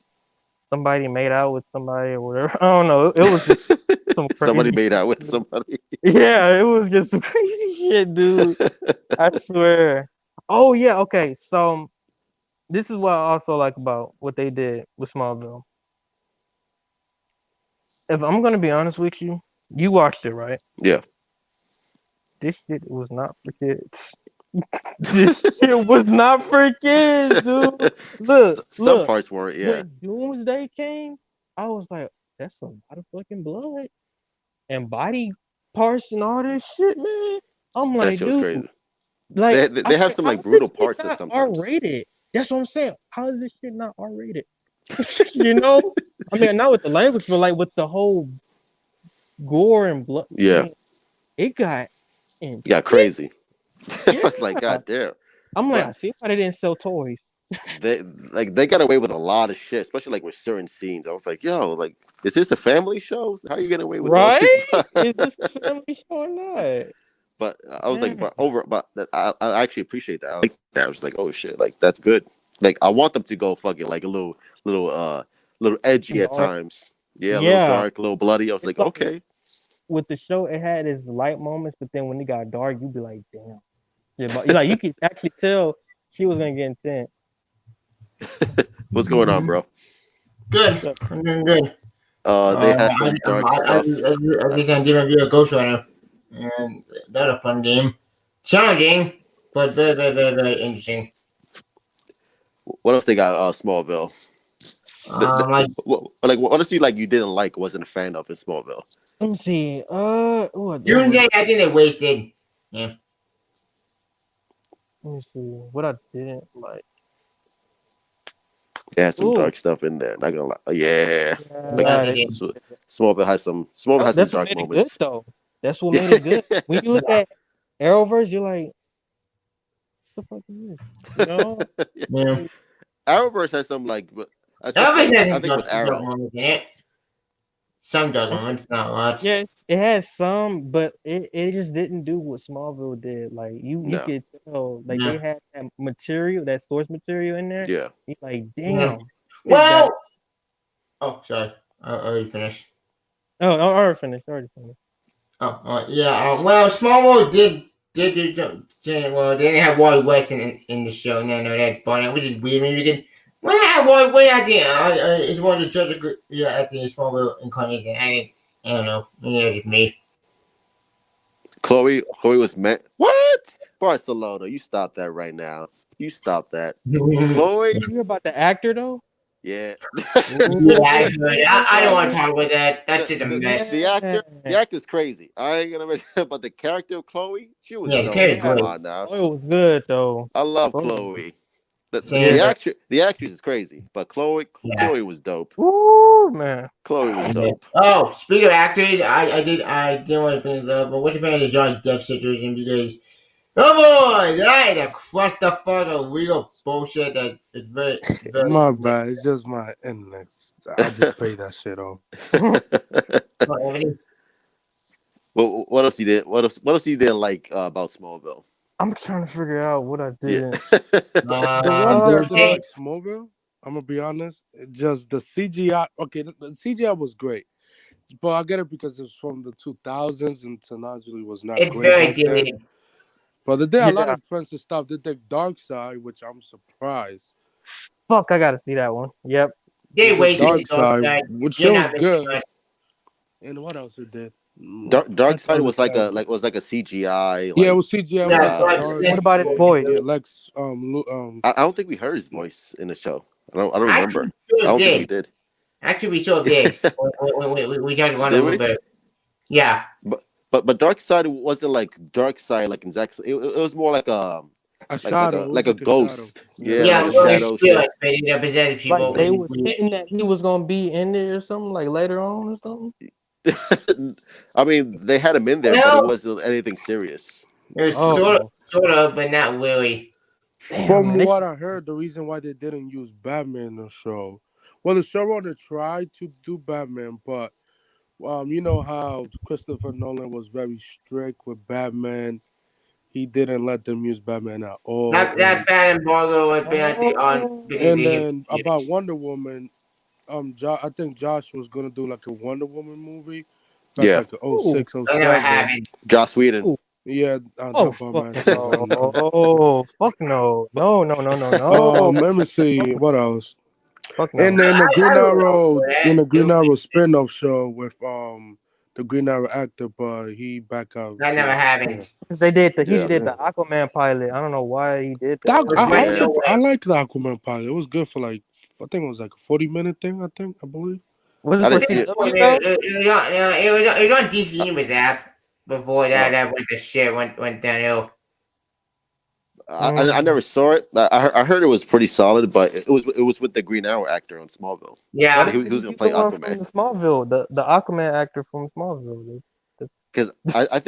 somebody made out with somebody or whatever. I don't know. It was just some Somebody crazy made shit, out with dude. somebody. Yeah, it was just some crazy shit, dude. I swear. Oh yeah, okay. So this is what I also like about what they did with Smallville. If I'm gonna be honest with you, you watched it, right? Yeah. This shit was not for kids. This shit was not for kids, dude. Some Look. parts weren't. Yeah. When Doomsday came, I was like, that's a lot of fucking blood and body parts and all this shit, man. I'm That like, shit was dude, crazy. like, They I'm have like, some how like is this brutal shit parts not sometimes. R-rated? That's what I'm saying. How is this shit not R-rated? You know? I mean, not with the language, but like with the whole gore and blood. I Yeah. mean, it got You got intense. crazy. I Yeah. was like, God damn. I'm like, I But see why they didn't sell toys. they got away with a lot of shit, especially like with certain scenes. I was like, yo, like, is this a family show? How are you getting away with all this? Right? Is this a family show or not? But I was like, Man. but I actually appreciate that. I like that. I was like, oh shit, like that's good. Like I want them to go fucking like a little edgy at Dark. times. Yeah, a little Yeah. dark, a little bloody. I was It's like, like okay. with the show, it had its light moments, but then when it got dark, you'd be like, damn. Yeah, but like you could actually tell she was gonna get intense. What's going on, Mm-hmm. bro? Good. So, I'm doing good. They had some dark stuff. I just did a review of Ghost Rider, and that's a fun game. Challenging, but very, very, very, very interesting. What else they got? Smallville. Like Like what else you didn't like, wasn't a fan of in Smallville? let me see. There was. Doomsday, I think they wasted. Yeah. Let me see what I didn't like. They had some Ooh, dark stuff in there. Not gonna lie. Yeah, like yeah, they did. Smallville has some That's what dark made it good, moments. though. That's what Yeah, made it good. When you look at Arrowverse, you're like, what the fuck is this? You know, Yeah. like, Arrowverse has some Elvis has I some think with dark Arrow. moments in it. Some dark moments, not much. yes, it has some, but it just didn't do what Smallville did. Like you No, could tell, like they Yeah. had that material, that source material in there. yeah, You're like, Yeah. damn, it got. Well, oh, sorry. I already finished. Oh, I already finished. Already finished. Oh, yeah. Well, Smallville did do well. They didn't have Wally West in the show. No, that, but which is weird. Maybe What I think it's one of the judges. Yeah, I think it's Smallville incarnation. I don't know. Maybe it's just me. Chloe was meant. What? Barcelona, you stop that right now. You stop that. Chloe, You hear about the actor though? yeah. Yeah, I heard it. I don't want to Ooh, talk about that. That's just a the, mess. man. the actor's crazy. I ain't gonna mention, but the character of Chloe, she was Yeah, the dope. kid is Yeah, Come good. on now, Chloe was good though. I love Chloe was good. Chloe. The, the Same the Yeah. here. actress the actress is crazy, but Yeah. Chloe was dope. Ooh, man. Chloe was Yeah. dope. Oh, speaking of actors, I didn't want to bring this up, but what's the matter with John's death situation? Because, oh boy, that is a clusterfuck of legal bullshit that is very. My bad. It's just my internet. I just pay that shit off. What else you did? What else you didn't like about Smallville? I'm trying to figure out what I Yeah. didn't. The one thing I didn't Uh, like Smallville, I'm gonna be honest, just the CGI. Okay, the CGI was great, but I get it because it was from the 2000s and technology was not It's great very back then. dated. But they did a lot yeah. of fancy stuff. They did Dark Side, which I'm surprised. Fuck, I gotta see that one. Yep. They They did wasted Dark the dark Side, side. which it You're was not missing good. much. And what else they did? Dark That's Side was like a understandable. CGI Yeah, it like was CGI. It was Yeah, like the uh but dark. What let's about be his real. voice? Yeah, Lex. I don't think we heard his voice in the show. I don't remember. Actually, we I sure don't think we did. did. Actually, we sure did. We talked about it a Did little we? bit. Yeah. But Dark Side wasn't like Dark Side like exactly. It was more A shadow. It was like a like a shadow. ghost. Yeah. Yeah, like Yeah, a well, his shadow shit. spirit, but he represented Like people. they was hinting that he was gonna be in there or something, like later on or something. I mean, they had him in there, but it Well, wasn't anything serious. it was Oh, sort of, but not really. damn From man. They what should, I heard, the reason why they didn't use Batman in the show, well, the showrunner tried to do Batman, but you know how Christopher Nolan was very strict with Batman. He didn't let them use Batman at all, That bad embargo had been, I think, on and beginning then about Wonder Woman, I think Josh was gonna do like a Wonder Woman movie back Yeah, like oh ooh, six oh I never seven. happened. Joss Whedon. ooh. Yeah, Oh that bum fuck ass nigga. no. I know. Oh fuck no. No, no, no, no, no. Let me Fuck see no. what else. Fuck And no. then the I Green don't know Arrow, for that. in the It Green was, Arrow spin-off show with the Green Arrow actor, but he back out that never too. happened. Yeah. Because they did he Yeah, did Yeah. the Aquaman pilot. I don't know why he did That, that. Which went yeah. nowhere. I like the Aquaman pilot. It was good for like I think it was like a 40-minute thing. I believe. Was it I for didn't This see it. was, CW though? it was on DC Universe app before Oh, that went to shit, went downhill. I never Mm. saw it. I heard it was pretty solid, but it was with the Green Arrow actor on Smallville. Why Yeah. didn't He they was just gonna use the play one from Aquaman the Smallville, the Aquaman actor from Smallville? because I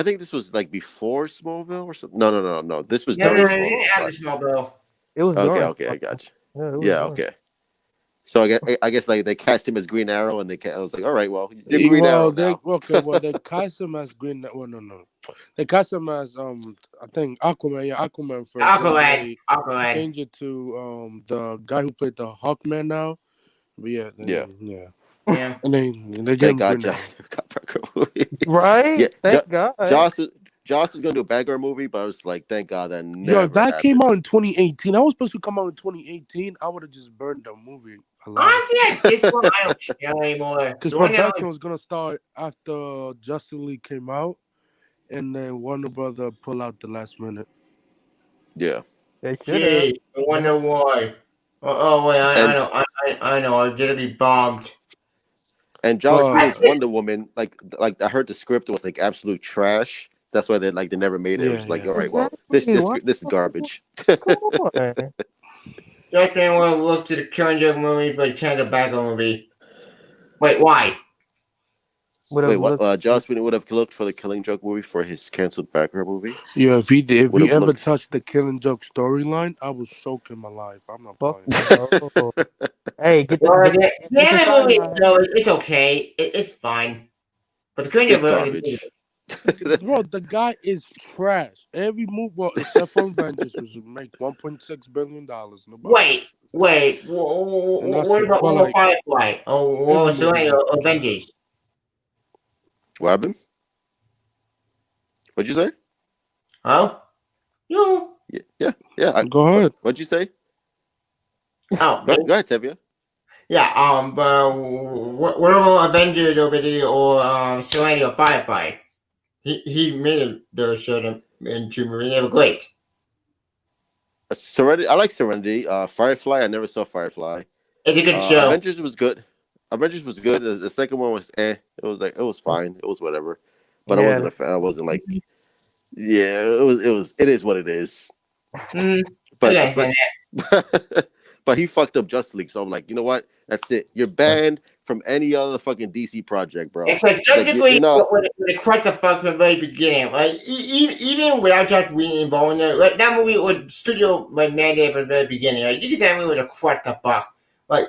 think this was like before Smallville or something. No. This was No, No, during no, it no, was they didn't Smallville. have the small bill. it was Okay, during okay, I Smallville. got you. Yeah, it was Yeah, during. okay. So I guess like they cast him as Green Arrow, and I was like, all right, well, you're Green Well, Arrow they now. okay. Well, they cast him as Green. Well, no. They cast him as I think Aquaman. Yeah, Aquaman first. Then Aqualad. they Aqualad. changed it to the guy who played the Hawkman now. But yeah, Yeah, then yeah, Yeah. and they gave thank him God, Green Arrow. Joss got back a movie. Yeah, Right? Thank God. Joss was gonna do a Batgirl movie, but I was like, thank God that Yo, if never that came happened. out in 2018, I was supposed to come out in 2018. I would have just burned the movie alive. Honestly, at this point, I don't care anymore. Because The one that production was gonna start after Justice League came out, and then Warner Brother pull out the last minute. Yeah, They should have. gee, I Yeah. wonder why. Wait, I and know, I know, I'm gonna be bombed. and Joss I But Whedon's think, Wonder Woman, like I heard the script was like absolute trash. That's why they never made it. It yeah, was like, yeah. all right, well, Exactly. Why? this is garbage. Come on. just anyone to look to the current Joke movie for a chance of Batgirl movie. Wait, why? Would Wait, have what? looked. Joss Whedon would have looked for the Killing Joke movie for his canceled Batgirl movie. Yeah, if Would he have ever looked. touched the Killing Joke storyline, I was choking my life. I'm not Fuck playing. no. Hey, Well, the get the anime movie sideline. itself, it's okay. It's fine. But the current It's Joke, garbage. Bro, the guy is trash. Every move, well, except for Avengers, which would make $1.6 billion. Nobody wait, watches it, wait. and that's What it. about But like Firefly? Oh, what every was the movie is trash. Avengers? What happened? What'd you say? Huh? No. Yeah. Go ahead. What'd you say? Oh, Go ahead, Tevia. yeah. But what about Avengers over there or Serenity or Firefly? He made the show into movie. They were great. Serenity. I like Serenity. Firefly. I never saw Firefly. It's a good show. Avengers was good. Avengers was good. The second one was eh. It was like it was fine. It was whatever. But I Yeah, wasn't a fan. I wasn't like yeah. It is what it is. Mm, I But can understand but he fucked up Justice League. So I'm like, you know what? That's it. You're that. banned from any other fucking DC project, bro. Except It's Judge like Degree you're not. would have cracked the fuck from the very beginning. Like even without Judge Whedon involved in it, like that movie would studio like mandated from the very beginning. Like you could that movie would have cracked the fuck. Like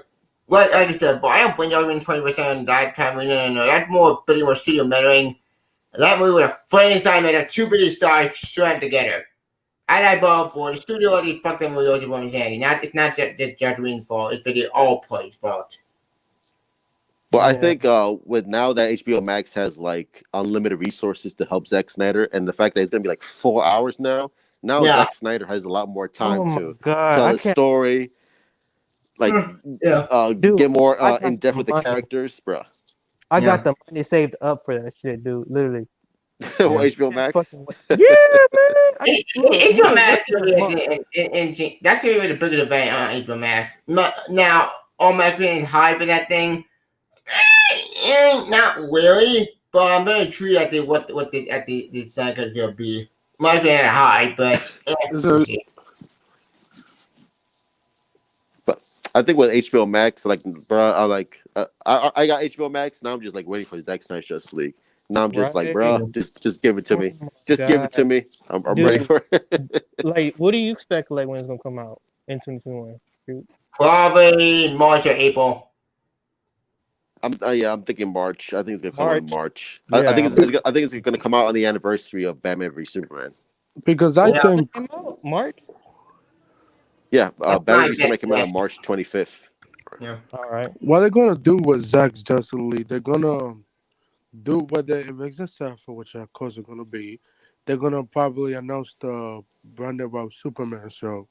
I said, but I don't bring y'all in 20% on that time. No. That's more pretty more studio meddling. That movie would have Frankenstein made a two British stars slammed together. I bought for the studio already fucked them with Yogi Bones Andy. It's not just Judge Whedon's fault. It's really all play's fault. But I yeah, think with now that HBO Max has like unlimited resources to help Zack Snyder, and the fact that it's gonna be like 4 hours now Yeah. Zack Snyder has a lot more time oh my to god, tell I a can't, story, like Yeah. dude. get more I got in depth the with the money. characters, bro. I got Yeah. the money saved up for that shit, dude. Literally. Well, Yeah. HBO Just Max. fucking yeah, man. Look, It's we your was Max working this month. and that's gonna be the bigger event on HBO Max. Now, all my opinion high for that thing. Not really, but I'm very intrigued at the side is gonna be. My opinion high, but we'll So see. But I think with HBO Max, like, bro, I got HBO Max. Now I'm just like waiting for Zack Snyder Justice League. Now I'm just like, bro, Right. just give it to Oh me. my Just give it to god, me. I'm ready dude. for it. Like, what do you expect? Like when it's gonna come out in 2021? Dude. Probably March or April. I'm thinking March. I think it's gonna come out in March. March. I think Yeah. I think it's gonna come out on the anniversary of Batman v Superman. because I Yeah, It think came out March. Yeah, that's Batman my v best Superman came out on guess. March 25th. Yeah. All right. what they're gonna do with Zack's Justice League, they're gonna do whether if it's successful, which of course it's gonna be, they're gonna probably announce the Brandon Routh Superman show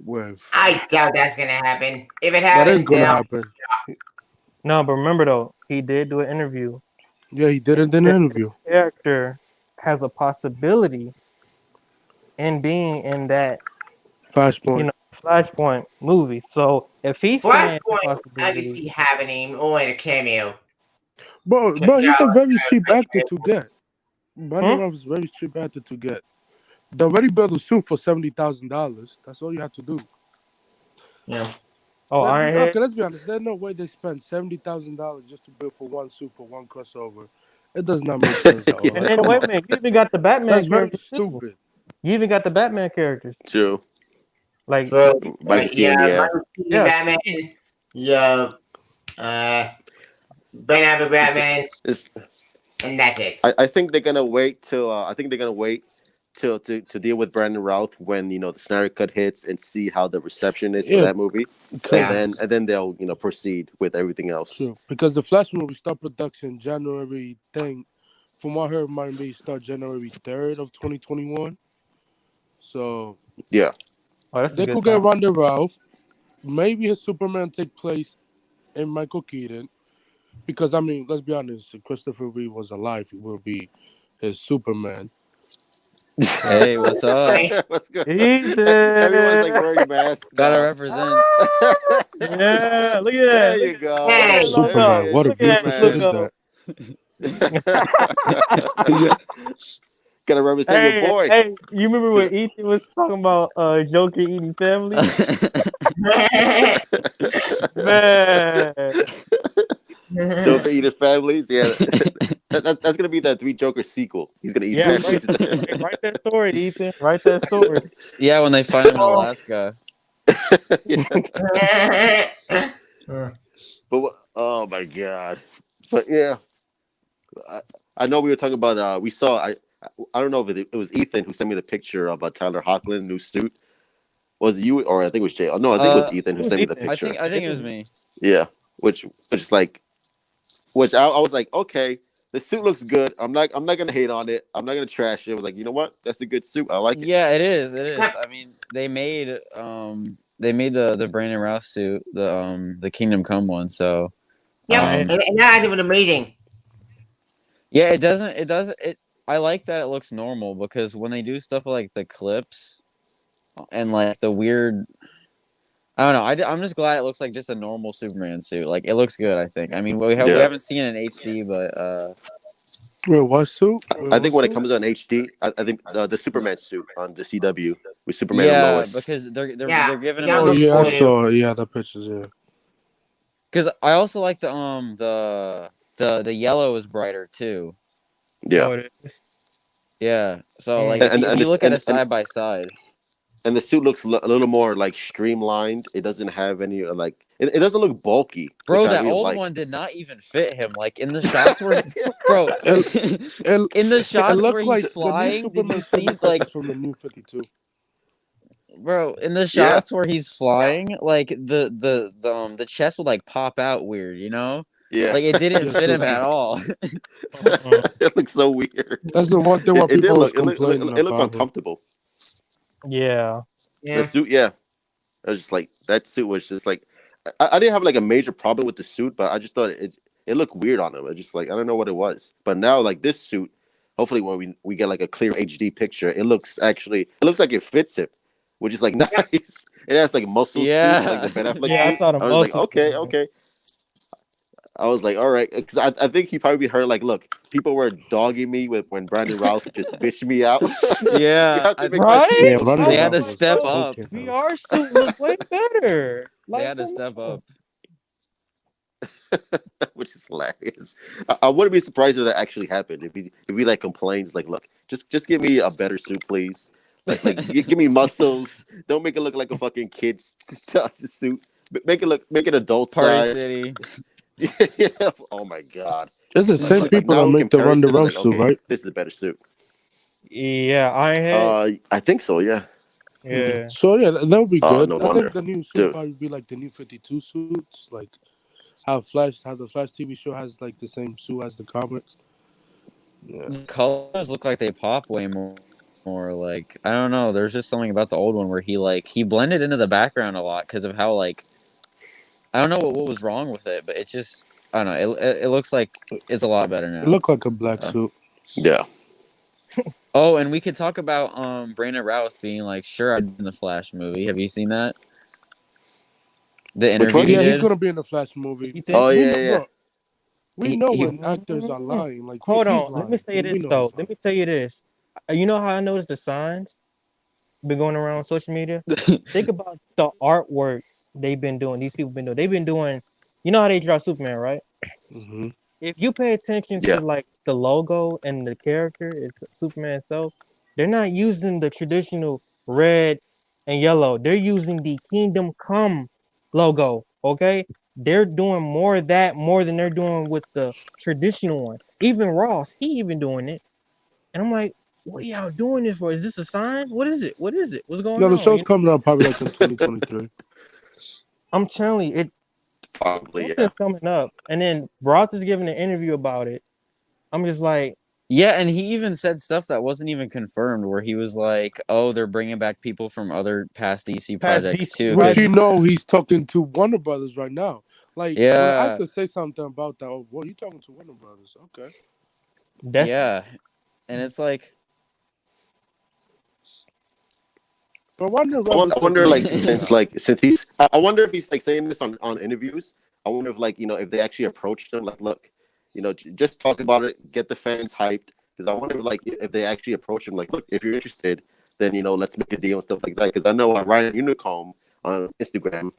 with I doubt that's gonna happen. If it that is happens, then gonna I'll. happen. No, but remember though, he did do an interview. Yeah, he did And it in he an said interview. his character has a possibility in being in that, Flashpoint. Flashpoint movie. So if he's saying it's a Flashpoint, I can possibility, see happening only in a cameo. Bro, he's a very cheap actor to get. Brandon hmm? Routh is a very cheap actor to get. They already built a suit for $70,000. That's all you have to do. Yeah. Oh, Ironhead. Okay, let's be honest. There's no way they spend $70,000 just to build for one suit for one crossover. It does not make sense at all. And Like, then come wait a on, minute, you even got the Batman that's very characters too. stupid. You even got the Batman characters. True. Like, So Michael yeah, Keaton, yeah. Michael Keaton yeah, Batman. Yeah. Uh, Ben Affleck It's, Batman, it's, and that's it. I think they're gonna wait till I think they're gonna wait till to deal with Brandon Routh when the Snyder Cut hits and see how the reception is for Yeah, that movie, Yeah. and then they'll proceed with everything else. true. Because the Flash movie start production January thing. From what I heard, might be start January 3rd of 2021. So Yeah. oh, that's a they good could get time. Ronda Ralph. Maybe his Superman take place in Michael Keaton. Because I mean, let's be honest, if Christopher Reeve was alive, he will be his Superman. Hey, what's up? Hey. What's good? Everyone's like Ethan. wearing masks Gotta now. represent. Yeah, look at There that. you go. Look at Hey. that There he Superman, logo. what a is, Look at beautiful that shit Superman. is logo. that? Gotta represent your Hey, boy. hey, you remember when Ethan was talking about Joker eating families? Man. Joker eating families. Yeah, that's gonna be the Three Joker sequel. He's gonna eat Yeah, families. write that story, Ethan. Write that story. Yeah, when they find him in Oh. Alaska. Oh my god. But yeah, I, I know we were talking about. We saw. I don't know if it was Ethan who sent me the picture of Tyler Hoechlin new suit. Was it you or I think it was Jay? Oh no, I think it was Uh, Ethan It who was sent me the Ethan. picture. I think it was me. Yeah, which is like, which I was like, okay, the suit looks good. I'm not gonna hate on it. I'm not gonna trash it. I was like, you know what? That's a good suit. I like it. Yeah, it is. It is. I mean, they made they made the Brandon Routh suit, the Kingdom Come one. So Yep, um, and that was amazing. yeah, it. I like that it looks normal because when they do stuff like the clips and like the weird, I don't know. I'm just glad it looks like just a normal Superman suit. Like it looks good. I think. I mean, we Yeah. haven't seen it in HD, but Wait, what suit? I think when it comes on HD, I think the Superman suit on the CW with Superman and yeah, Lois. because they're Yeah, giving him that a Oh looks yeah, I good. saw. Yeah, the pictures. Yeah. because I also like the yellow is brighter too. Yeah, Oh, it is. Yeah. So like Mm. if and if and you this look at it side by side, and the suit looks a little more like streamlined. It doesn't have any like it doesn't look bulky, which bro, I that really old like. one did not even fit him. Like in the shots where, bro, It, it, in the it shots where looked he's like the new flying, did you Superman suit see looked like like, it's from the new 52. bro, in the Yeah, shots where he's flying, like the chest would like pop out weird, you know? yeah. Like it didn't Yeah, fit true, him true. at all. Mm-mm. It looks so weird. That's the one thing what It did people was look complaining it looked about him. uncomfortable. Yeah. The Yeah. suit, yeah. I was just like that suit was just like I didn't have like a major problem with the suit, but I just thought it looked weird on him. I just like I don't know what it was. But now like this suit, hopefully when we get like a clear HD picture, it looks like it fits him, which is like nice. It has like muscle suit, like the Yeah. Ben Affleck Yeah, I suit. saw the I was like, muscles. okay, okay. I was like, all right, because I think he probably heard like, look, people were dogging me with when Brandon Routh just bitched me out. You Yeah. have to make my suit Right? Yeah, look Ronnie I They was had better, to Ralph like, was step yo, up. cooking him. VR suit look way better. They Like, had to come step on. up. which is hilarious. I wouldn't be surprised if that actually happened. If he like complains, like, look, just give me a better suit, please. Give me muscles. Don't make it look like a fucking kid's suit. Make it adult Party size. City. Yeah. Oh my god. It's the same Like people now that in make the Ronda comparison, I'm like, Rousey suit, okay, right? this is a better suit. Yeah, Ironhead. I think so. Yeah. Yeah. Yeah. So yeah, that would be good. No I think wonder, the new suit dude. probably be like the new 52 suits, like how the Flash TV show has like the same suit as the comics. Yeah. The colors look like they pop way more. More like I don't know. There's just something about the old one where he blended into the background a lot because of how like I don't know what was wrong with it, but it just I don't know. It looks like it's a lot better It now. looked like a black So. suit. Yeah. Oh, and we could talk about Brandon Routh being like, sure, I'd be in the Flash movie. Have you seen that? The Which interview one? he Yeah, he's did. gonna be in the Flash movie. You think? Oh We yeah, know, yeah. look, we know He when actors are lying. Like Hold he's on. Let me lying. say We this know though. he's Let lying. me tell you this. You know how I noticed the signs been going around on social media? Think about the artwork they've been doing. These people been doing. They've been doing. You know how they draw Superman, right? Hmm. If you pay attention to Yeah. like the logo and the character, it's Superman itself. They're not using the traditional red and yellow. They're using the Kingdom Come logo. Okay, they're doing more of that more than they're doing with the traditional one. Even Ross, he even doing it. And I'm like, what are y'all doing this for? Is this a sign? What is it? What is it? What's going No, the on? show's coming out probably like in 2023. I'm telling you, Probably yeah. something's coming up. And then Roth is giving an interview about it. I'm just like, Yeah, and he even said stuff that wasn't even confirmed, where he was like, "Oh, they're bringing back people from other past DC past projects DC too." Which Because you know he's talking to Warner Brothers right now. Like when I have yeah, to say something about that, oh, well, you talking to Warner Brothers? Okay. yeah, That's and it's like, But Warner Brothers I does wonder, not like, give a yeah, since damn. like since he's, I wonder if he's like saying this on interviews. I wonder if like if they actually approached him, like, look, just talk about it, get the fans hyped. Because I wonder like if they actually approach him, like, look, if you're interested, then let's make a deal and stuff like that. Because I know Ryan Unicomb on Instagram,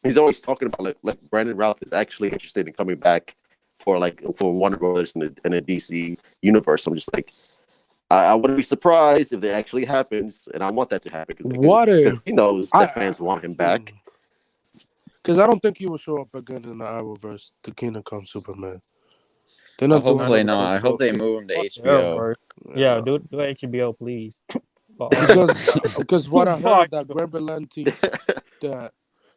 he's always talking about like Brandon Routh is actually interested in coming back for Warner Brothers in a DC universe. I'm just like, I wouldn't be surprised if that actually happens, and I want that to happen What because if he knows that I? fans want him back. Because I don't think he will show up again in the Arrowverse, the Kingdom Come Superman. They're well, not doing I hopefully another not. I hope they crossover. move him to fuck the HBO. Arrowverse. Yeah, Yeah. do HBO, please. For all my Because because what I fuck heard that you. Greg Berlanti, that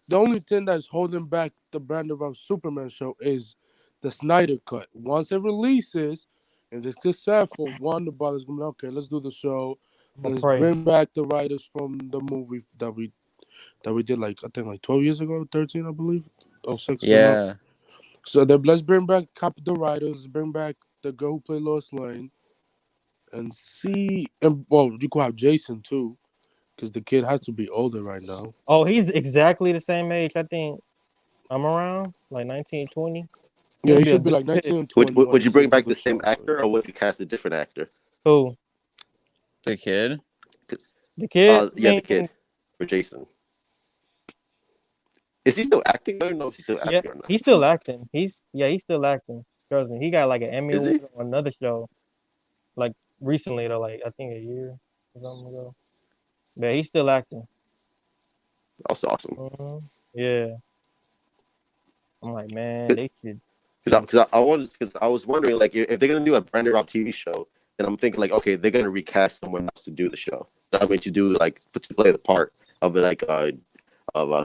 the only thing that's holding back the Brandon Routh Superman show is the Snyder Cut. Once it releases, and it's successful, Warner Brothers gonna be okay. Let's do the show. I'm gonna Let's pray. bring back the writers from the movie that we that we did like I think like 12 years ago, 13 I believe. 06 came out. Yeah. So then let's bring back the writers, bring back the girl who played Lois Lane, and see. And well, you could have Jason too, because the kid has to be older right now. Oh, he's exactly the same age. I think I'm around like 1920. Yeah, He'll he be a should be good like fit. 19 and 20 when Would he you bring should do back the the same show. actor, or would you cast a different actor? Who? The kid. The kid? I Yeah, the mean, kid for Jason. Is he still acting? I don't know if he's still yeah, acting or not. he's still acting. He's still acting. Trust me. He got like an Emmy Is he? award on another show, like recently though, like I think a year or something ago. But he's still acting. That's awesome. Yeah. I'm like, man, they should. Because I was wondering like if they're gonna do a Brandon Rob TV show, then I'm thinking like okay they're gonna recast someone else to do the show. That means you do like to play the part of like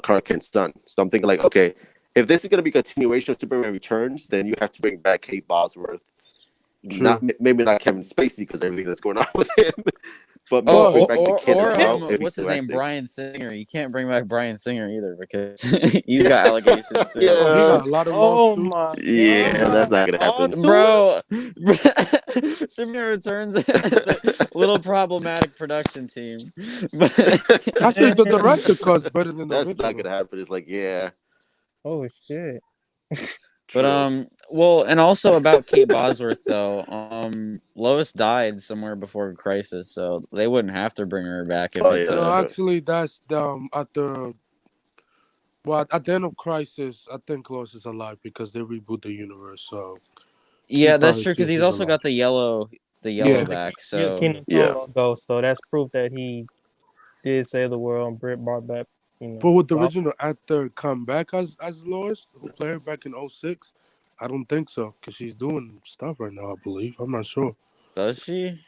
Clark Kent's son. So I'm thinking like okay if this is gonna be a continuation of Superman Returns, then you have to bring back Kate Bosworth. True. Maybe not Kevin Spacey because everything that's going on with him, but maybe Well, bring back the kid as well. if he's What's his still name? acting. Brian Singer. You can't bring back Brian Singer either because he's got allegations too. Yeah. he got a lot of Oh lawsuits. my Yeah, God. that's not gonna happen. Bro, Superman Returns the little problematic production team. But Actually, the director cuts better than the That's original. not gonna happen. It's like yeah. Oh shit. But well, and also about Kate Bosworth though, Lois died somewhere before Crisis, so they wouldn't have to bring her back if Oh, it's yeah, No, that's right. actually, that's at the end of Crisis. I think Lois is alive because they reboot the universe. So yeah, that's probably true because still he's she's also alive. got the yellow Yeah. back. Yeah, So Kingdom Yeah. Come ghost. So that's proof that he did save the world and brought back, But would the Gotham. original actor come back as Lois, who played her back in 06? I don't think so because she's doing stuff right now. I believe. I'm not sure. does she?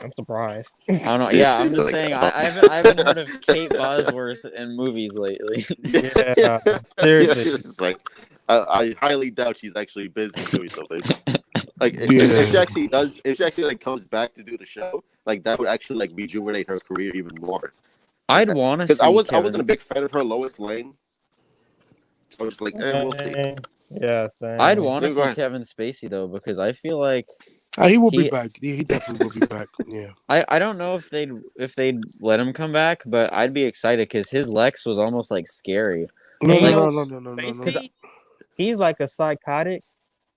I'm surprised. I don't know. Is Yeah, she? I'm just Like, saying. I haven't heard of Kate Bosworth in movies lately. Yeah, yeah, seriously. she was just like, I highly doubt she's actually busy doing something. Like, if she Yeah. actually does, if she actually like comes back to do the show, like that would actually like rejuvenate her career even more. I'd want to Because see I Kevin. wasn't a big fan of her Lois Lane. I was just like, we'll see. Yeah, same. I'd want to Go see ahead. Kevin Spacey though because I feel like He will be He- back. He definitely will be back. Yeah. I don't know if they'd let him come back, but I'd be excited because his Lex was almost like scary. No, And no, you no, know, no, no, no, no, no. Spacey, he's like a psychotic.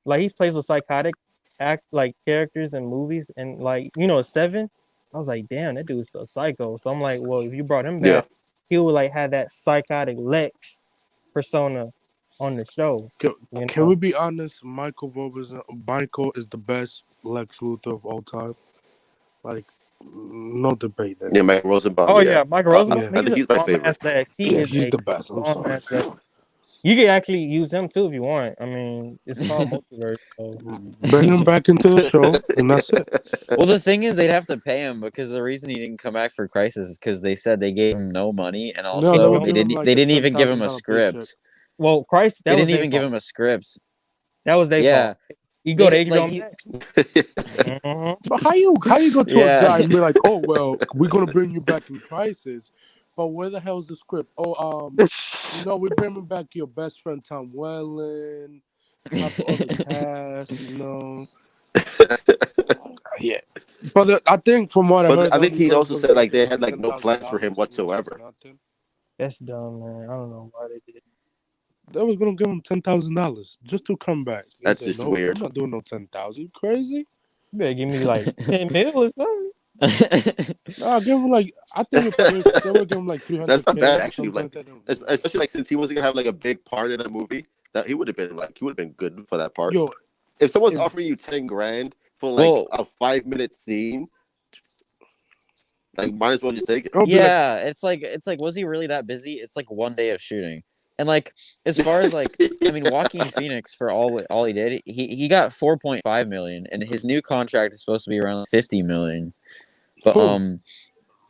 Like he plays with psychotic like characters in movies, and like Seven. I was like, damn, that dude's a psycho. So I'm like, well, if you brought him back, Yeah. he would like have that psychotic Lex persona on the show. Can we be honest? Michael is the best Lex Luthor of all time. Like, no debate there. Yeah, Mike Rosenbaum. Oh yeah, Michael Rosenbaum. I think he's my favorite. Lex. He is He's a the best. I'm bomb sorry. ass Lex. You can actually use him too if you want. I mean, it's called multiverse. So. Bring him back into the show, and that's it. Well, the thing is, they'd have to pay him because the reason he didn't come back for Crisis is because they said they gave him no money, and No, also would they give him, didn't like, they a didn't even give him a $10,000 script. paycheck. Well, Christ, that They was didn't even give him a script. That was their Yeah. fault. You go to They- like, HBO he- Max. Mhm. But how you go to Yeah. a guy and be like, oh well, we're gonna bring you back in Crisis, but where the hell's the script? Oh, we're bringing back your best friend Tom Welling, half the other cast, Yeah, but I think from what I But heard, I think he they're also gonna said give like they him, had like no plans for him $10,000, which is whatsoever. nothing. That's dumb, man. I don't know why they did it. They was gonna give him $10,000 just to come back. He That's said, just no, weird. I'm not doing no 10,000. You crazy? You better give me like 10 mil or something. Nah, give him like I think if they would give him like 300. That's not bad actually. Like especially like since he wasn't gonna have like a big part in that movie, that he would have been good for that part. Yo, If someone's if- offering you 10 grand for like a 5-minute scene, like might as well just take it. I'll be like, Yeah, it's like was he really that busy? It's like one day of shooting. And like as far as like I mean Joaquin Phoenix for all he did, he got 4.5 million and his new contract is supposed to be around 50 million. But Who?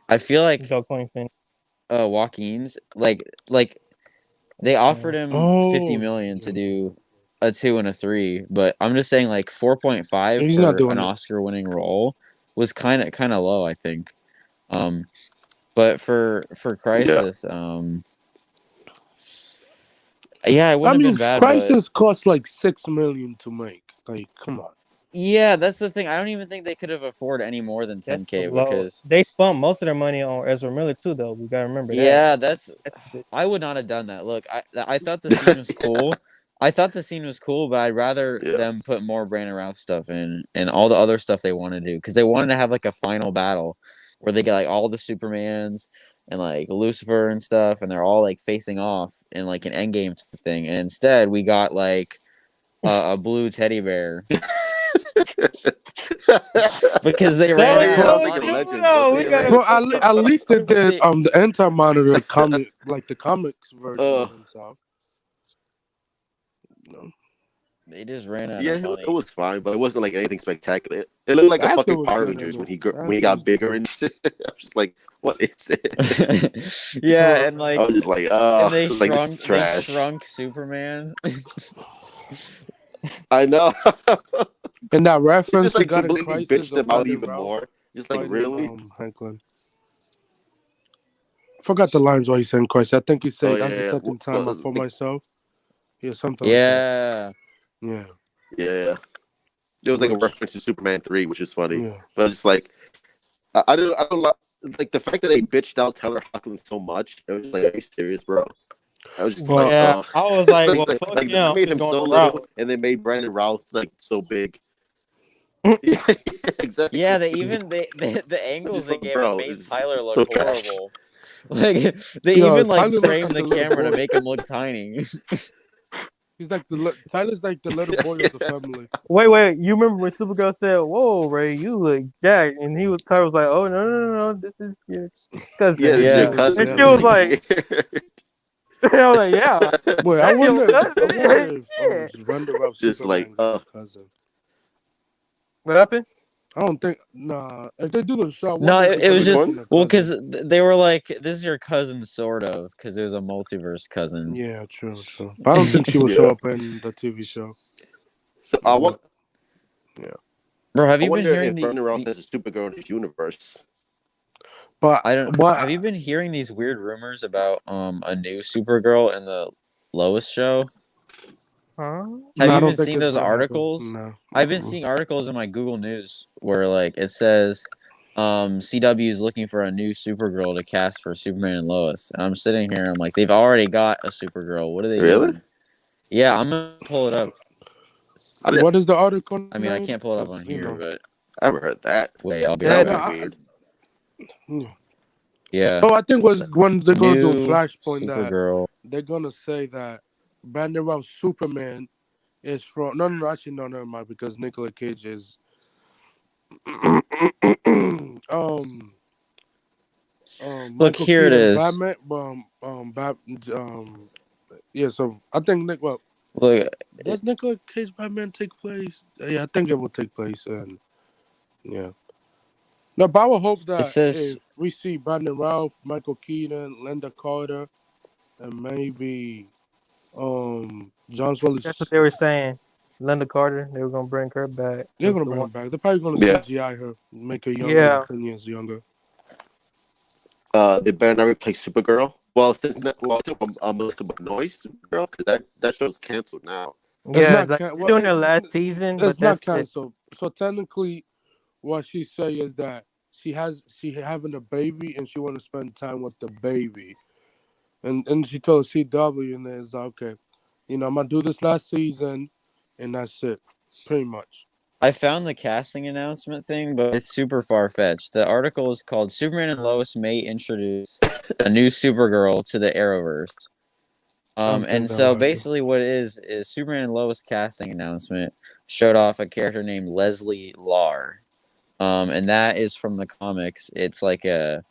I feel like Go Queen Phoenix. Joaquin's like they offered him 50 million to do a 2 and a 3, but I'm just saying like 4.5 He's not for doing an it. Oscar winning role was kind of low, I think. But for Crisis, Yeah, it I wouldn't mean, have been bad, but Crisis cost like $6 million to make. Like, come on. yeah, that's the thing. I don't even think they could have afforded any more than That's 10K low. because They spent most of their money on Ezra Miller too, though. We gotta remember that. yeah, that's That's I would not have done that. Look, I thought the scene was cool. I thought the scene was cool, but I'd rather Yeah. them put more Brandon Routh stuff in and all the other stuff they want to do because they wanted to have like a final battle where they get like all the Supermans and like Lucifer and stuff, and they're all like facing off in like an endgame type thing. And instead, we got like a blue teddy bear because they ran was yeah, out I of was so thinking money. cool, Legends. though. Wasn't We it gotta. Well, Legends? at least they did They, the Anti-Monitor comic, like the comics version Uh, of himself. No. they just ran out yeah, of it money. was fine, but it wasn't like anything spectacular. It looked like The a actor fucking was Power good in Rangers when it. he The when he actor was got bigger good. and shit. I was just like, what is this? Yeah, and I like was just like, and they like this shrunk is they trash. shrunk Superman. I know. And that It reference just we like got in completely Crisis bitched of him out Brandon even Routh more. Just like fighting really? Hanklin. Forgot the lines while he said Crisis. I think he Oh said that's the yeah, second time I fought like, myself. Yeah, something like that. Yeah. Yeah. yeah. It was like a Which, reference to Superman 3, which is funny. yeah. But just like I don't like the fact that they bitched out Taylor Hawkins so much. It was just like, are you serious, bro? I was just Well, like, Yeah, I was like, well, like, fuck like they him. made He's him going so the little, route. and they made Brandon Routh like so big. Yeah, Yeah, exactly. Yeah, they even the I'm angles just they like, gave him bro, made it's Tyler just look so trash. horrible. Like they yo, even like Tyler looked framed like the a little camera to boy. make him look tiny. He's like Tyler's like the little boy of the family. wait. You remember when Supergirl said, "Whoa, Ray, you look jacked," and Tyler was like, "Oh no, this is your Yeah, this cousin." is your Yeah. cousin. And Get she out was of like, here. I was like, "Yeah, Wait, that's your I wonder cousin." if Yeah. Brandon Routh Just like, Superman got a cousin. What happened? I don't think. Nah, if they do the show, I No, wonder if they're it gonna was which just one? mention a well because cousin. they were like, "This is your cousin, sort of," because it was a multiverse cousin. Yeah, true. But I don't think she will show Yeah. up in the TV show. So I But want. Bro, have I you been wonder hearing if Brandon Routh has a Supergirl in his universe. but I don't. what? Have you been hearing these weird rumors about a new Supergirl in the Lois show? Huh? Have No, I you don't been think seeing it's those gonna happen. articles? No. I've been seeing articles in my Google News where like it says CW is looking for a new Supergirl to cast for Superman and Lois. And I'm sitting here, I'm like, they've already got a Supergirl. What are they Really? doing? Yeah, I'm gonna pull it up. What is the article I mean, I name? can't pull it up Because on here, but I haven't heard that. wait, I'll be Yeah, right That would no. be back. weird. Yeah. Yeah. Oh, I think was when they're gonna do New Flashpoint that Supergirl. they're gonna say that Brandon Routh Superman is from. No, actually, no, never mind. Because Nicolas Cage is. Look, Michael here it Keaton is. Batman. Yeah. So I think Look, does Nicolas Cage Batman take place? Yeah, I think it will take place, and yeah. No, but I would hope it that says if we see Brandon Ralph, Michael Keaton, Linda Carter, and maybe John that's what Willis, they were saying. Linda Carter, they were gonna bring her back they're as gonna the bring her one. back. They're probably gonna Yeah. CGI her, make her younger, like Yeah, 10 years younger. They better not replace Supergirl. Well, since Melissa Benoist Supergirl, because that show's canceled now. It's yeah. not Like can- they're well, doing their last season, but it's not that's it. canceled. So technically, what she say is that she having a baby and she want to spend time with the baby, and she told CW and it's like, okay, I'm gonna do this last season, and that's it, pretty much. I found the casting announcement thing, but it's super far fetched. The article is called "Superman and Lois may introduce a new Supergirl to the Arrowverse." I don't think And that'll so happen. basically, what it is Superman and Lois casting announcement showed off a character named Leslie Lar. And that is from the comics. It's like a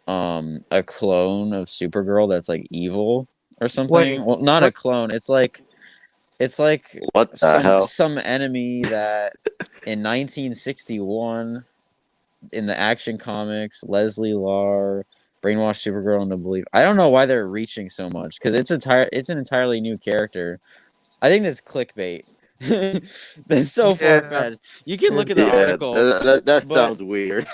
clone of Supergirl that's like evil or something. Wait, Well, not a what? clone. It's like What the hell? some enemy that in 1961 in the Action Comics, Leslie Lar brainwashed Supergirl into belief. I don't know why they're reaching so much because it's an entirely new character. I think that's clickbait. That's so far Yeah, fetched. You can look at the Yeah, article, that but sounds weird.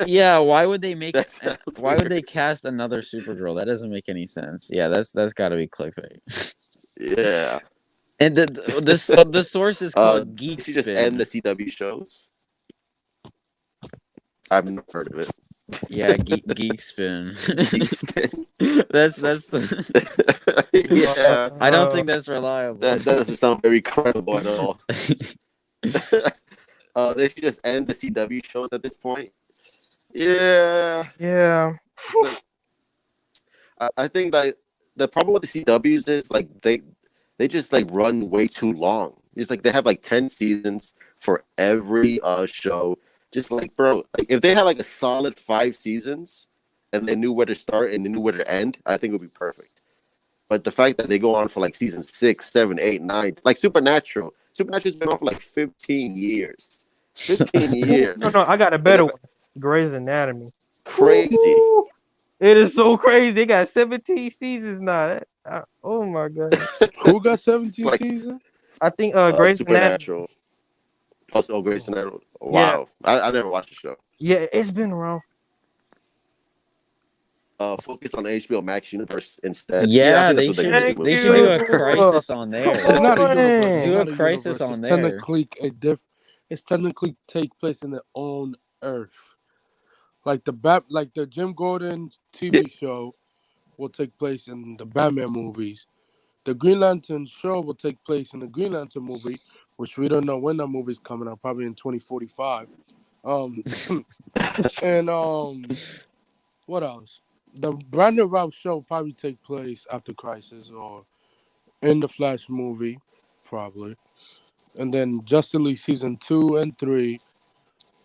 yeah, why would they make? That sounds Why would they weird. cast another Supergirl? That doesn't make any sense. Yeah, that's got to be clickbait. Yeah. And the source is called They should just end the Geekspin. CW shows. I've never heard of it. Yeah, Geekspin. Geekspin. That's the. Yeah. I don't think that's reliable. That doesn't sound very credible at all. They should just end the CW shows at this point. Yeah. Yeah. It's like I think that the problem with the CWs is like they just like run way too long. It's like they have like 10 seasons for every show. Just like bro, like if they had like a solid 5 seasons and they knew where to start and they knew where to end, I think it would be perfect. But the fact that they go on for like season 6, 7, 8, 9, like Supernatural. Supernatural's been on for like 15 years. 15 years. No, I got a better one. Grey's Anatomy. Crazy. Woo! It is so crazy. They got 17 seasons now. Oh my god. Who got It's 17 like, seasons? I think Grey's Anatomy. Supernatural. Also, Grey's Anatomy. Wow. I never watched the show. Yeah, it's been around. Focus on the HBO Max universe instead. Yeah, I think they that's what should. they're gonna They do. should do a crisis on It's there. not a universe. Do It's a not crisis universe. on It's there. technically It's technically take place in their own Earth. Like the Jim Gordon TV show will take place in the Batman movies. The Green Lantern show will take place in the Green Lantern movie, which we don't know when that movie's coming out. Probably in 2045. And what else? The Brandon Routh show will probably take place after Crisis or in the Flash movie, probably. And then Justice League season 2 and 3,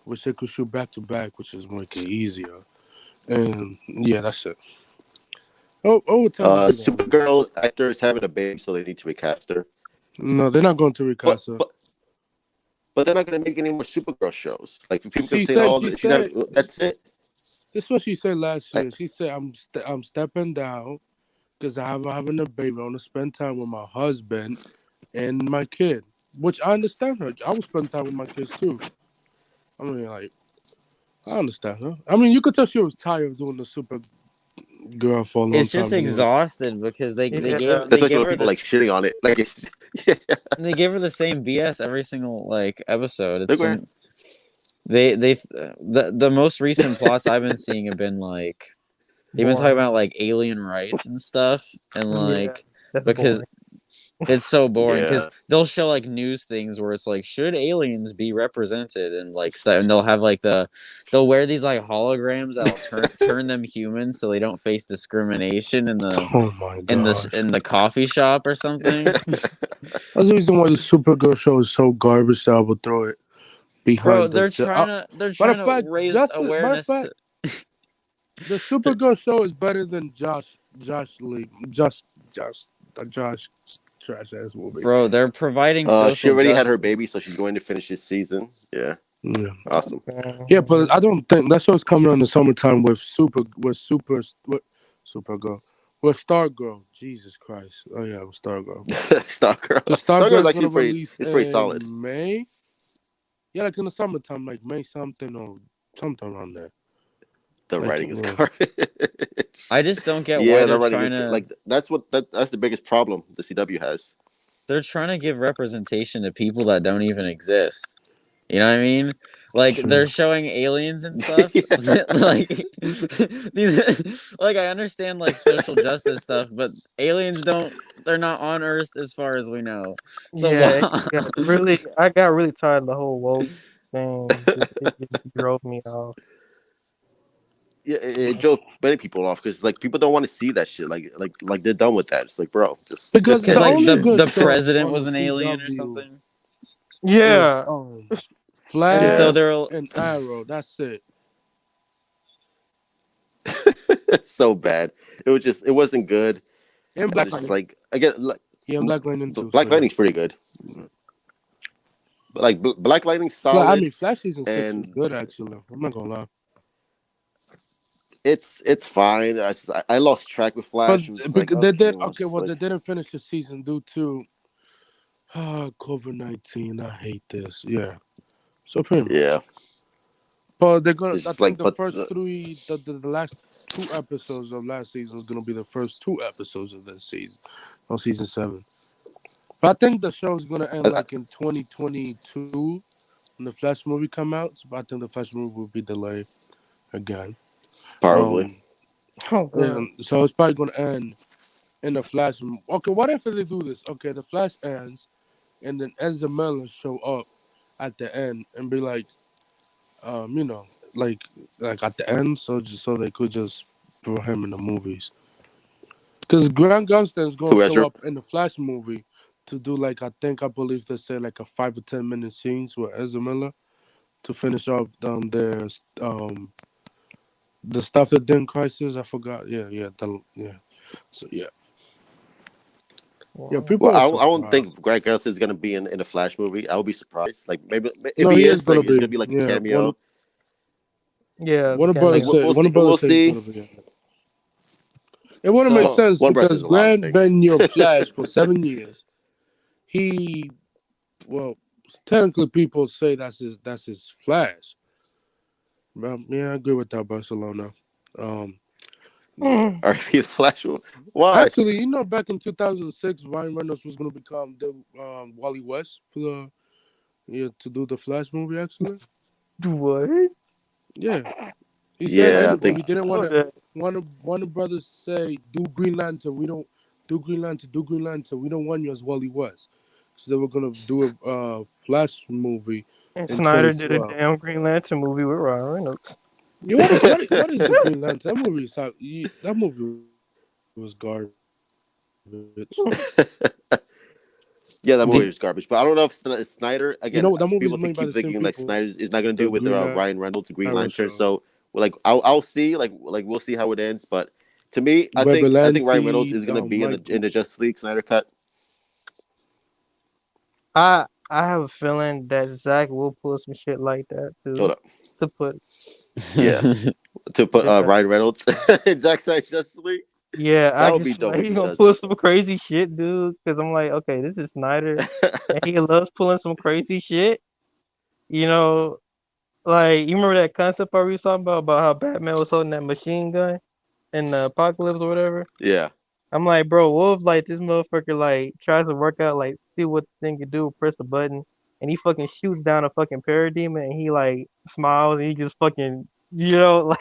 which they could shoot back to back, which is make it easier. And yeah, that's it. Oh, Supergirl actor is having a baby, so they need to recast her. No, they're not going to recast her. But they're not going to make any more Supergirl shows. Like people She keep saying, said- "Oh, she said- that's it." This is what she said last year. She said, I'm stepping down because I'm having a baby. I want to spend time with my husband and my kid, which I understand her. I would spend time with my kids too. I mean, like, I understand her. I mean, you could tell she was tired of doing the Supergirl for a long It's time. just exhausted because they Yeah. gave Especially they when give her people like this, shitting on it. Like it's they give her the same BS every single like episode. It's Look, some, the most recent plots I've been seeing have been like they've been talking about like alien rights and stuff and like That's because boring. it's so boring because Yeah. they'll show like news things where it's like should aliens be represented and like stuff and they'll have like they'll wear these like holograms that'll turn them human so they don't face discrimination in the Oh my god! in the coffee shop or something. That's the reason why the Supergirl show is so garbage that I would throw it behind. Bro, they're trying to fact, raise matter of awareness. fact, the Supergirl show is better than Josh trash ass movie. Bro, they're providing she social already had justice. her baby, so she's going to finish this season. Yeah, Yeah. awesome. Yeah, but I don't think that show's coming on in the summertime with Supergirl, with Stargirl. Jesus Christ! Oh yeah, with Stargirl. Stargirl. The Stargirl's Stargirl's actually gonna pretty. release It's pretty in solid. May. Yeah, like in the summertime, like May something or something around there. The Like, writing is yeah. I just don't get why yeah, the they're writing trying is to like that's the biggest problem the CW has. they're trying to give representation to people that don't even exist. You know what I mean? Like Sure. they're showing aliens and stuff. Like these like I understand like social justice stuff, but aliens they're not on Earth as far as we know. So I got really tired of the whole woke thing. It just drove me off. Yeah, it drove many people off because like people don't want to see that shit. Like they're done with that. It's like, bro, just Because because the like only good the show president on was the an alien or CW something. Yeah. is, Flash And so Yeah. they're and Arrow. That's it. it's so bad. It wasn't good. And And Black it's just Lightning. like again, like Yeah, and Black Lightning too. Black so, Lightning's pretty good. But like Black Lightning's yeah. solid. I mean, Flash season 6 was and- good actually. I'm not gonna lie. It's fine. I lost track with But Flash. It was because like, they did it was okay. Well, like- they didn't finish the season due to COVID-19. I hate this. Yeah. So pretty much. yeah. But they're gonna. It's I just think like, the but first three, the last 2 episodes of last season is gonna be the first 2 episodes of this season, on season 7. But I think the show's gonna end I- like in 2022 when the Flash movie come out. So I think the Flash movie will be delayed again. probably. Um, Oh god. so it's probably gonna end in the Flash. Okay, what if they do this? Okay, the Flash ends, and then Ezra Miller show up at the end and be like, you know, like at the end, so just so they could just put him in the movies. Because Grant Gustin is gonna Who show Ezra? up in the Flash movie to do like I believe they say like a 5 or 10 minute scenes with Ezra Miller to finish up their the stuff that didn't crisis. I forgot. Yeah. So yeah. Wow. People Well, are I don't think surprised. Greg Gustin is gonna be in the Flash movie. I would be surprised. Like maybe if No, he he is is, like gonna it's gonna be. be like a Yeah, cameo. Yeah, it's a Warner Brothers cameo. say We'll see. We'll he's see. gonna be. In it. It wouldn't make So Well, sense one Brothers because is a lot of Grant things. been your Flash for 7 years. He well, technically people say that's his Flash. Well, yeah, I agree with that, Barcelona. Yeah. Mm. Or if he's Flash, why? Actually, back in 2006, Ryan Reynolds was gonna become the Wally West for the to do the Flash movie. Actually, What? yeah, he said in an Yeah, I interview think. he didn't want Oh, to. that. One of brothers say do Green Lantern. We don't do Green Lantern. Do Green Lantern. We don't want you as Wally West because they were gonna do a Flash movie And in Snyder did a 2012. damn Green Lantern movie with Ryan Reynolds. Yeah, what is the Green Lantern? That movie is that movie was garbage. Yeah, that movie did is garbage. But I don't know if Snyder You again. know that movie is People made by keep the same thinking like people Snyder as is not going to do the with Ryan Reynolds Green Arrow Lantern. show. So like I'll see like we'll see how it ends. But to me, I think Ryan Reynolds Rebelante, is going to be in Mike. the Justice League Snyder cut. I have a feeling that Zach will pull some shit like that Hold too. up. To put Yeah, to put yeah. Ryan Reynolds in Zack Snyder's Justice League. Yeah, I That would just be feel dope like if he's he gonna does pull it. some crazy shit, dude. Because I'm like, okay, this is Snyder, and he loves pulling some crazy shit. You know, like you remember that concept art we was talking about how Batman was holding that machine gun in the apocalypse or whatever. Yeah. I'm like, bro, what if like this motherfucker like tries to work out like see what the thing can do, press the button, and he fucking shoots down a fucking parademon, and he like smiles and he just fucking like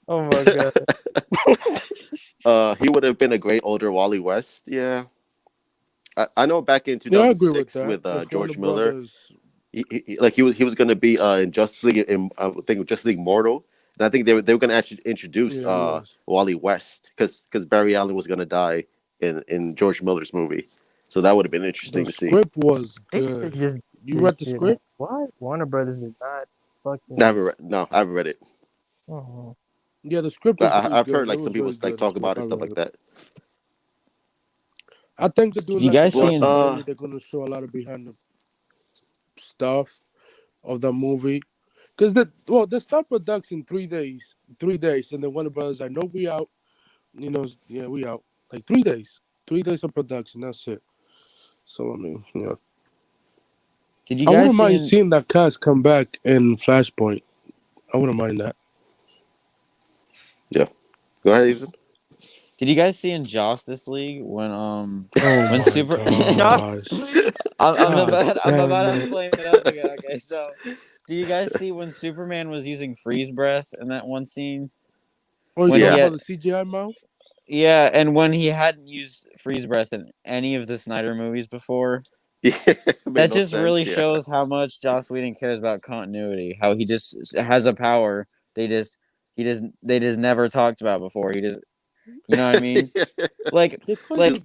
oh my god. He would have been a great older Wally West. Yeah. I know back in Yeah, I agree with 2006 that. with If Warner George Miller, Brothers, he was going to be in Justice League in I think Justice League Mortal, and I think they were going to actually introduce yeah, he was. Wally West because Barry Allen was going to die in George Miller's movie, so that would have been interesting The to see. script was They should good. just You this read the shit, man. script? Why Warner Brothers is not I fucking haven't read, no, I haven't read it, oh, Yeah, the script but is very I've heard good. It like some was people very like good. The talk script, about it I and stuff read like it. that. I think they're doing did you like a guys see But in documentary. They're gonna show a lot of behind the stuff of the movie. Cause they start production 3 days, 3 days, and then Warner Brothers like, no, we out. Yeah, we out. Like 3 days, 3 days of production. That's it. So I mean, yeah, did you I guys wouldn't see mind in seeing that cast come back in Flashpoint. I wouldn't mind that. yeah, go ahead, Ethan. did you guys see in Justice League Oh when my Super Josh gosh. League. I'm Damn about to it. flame it up again. Okay, so do you guys see when Superman was using freeze breath in that one scene? Oh, you When talking he Yeah, about had the CGI mouth? Yeah, and when he hadn't used freeze breath in any of the Snyder movies before, yeah, it made that no just sense. really Yeah, shows how much Joss Whedon cares about continuity. How he just has a power they just never talked about before. He just you know what I mean? Like Because like of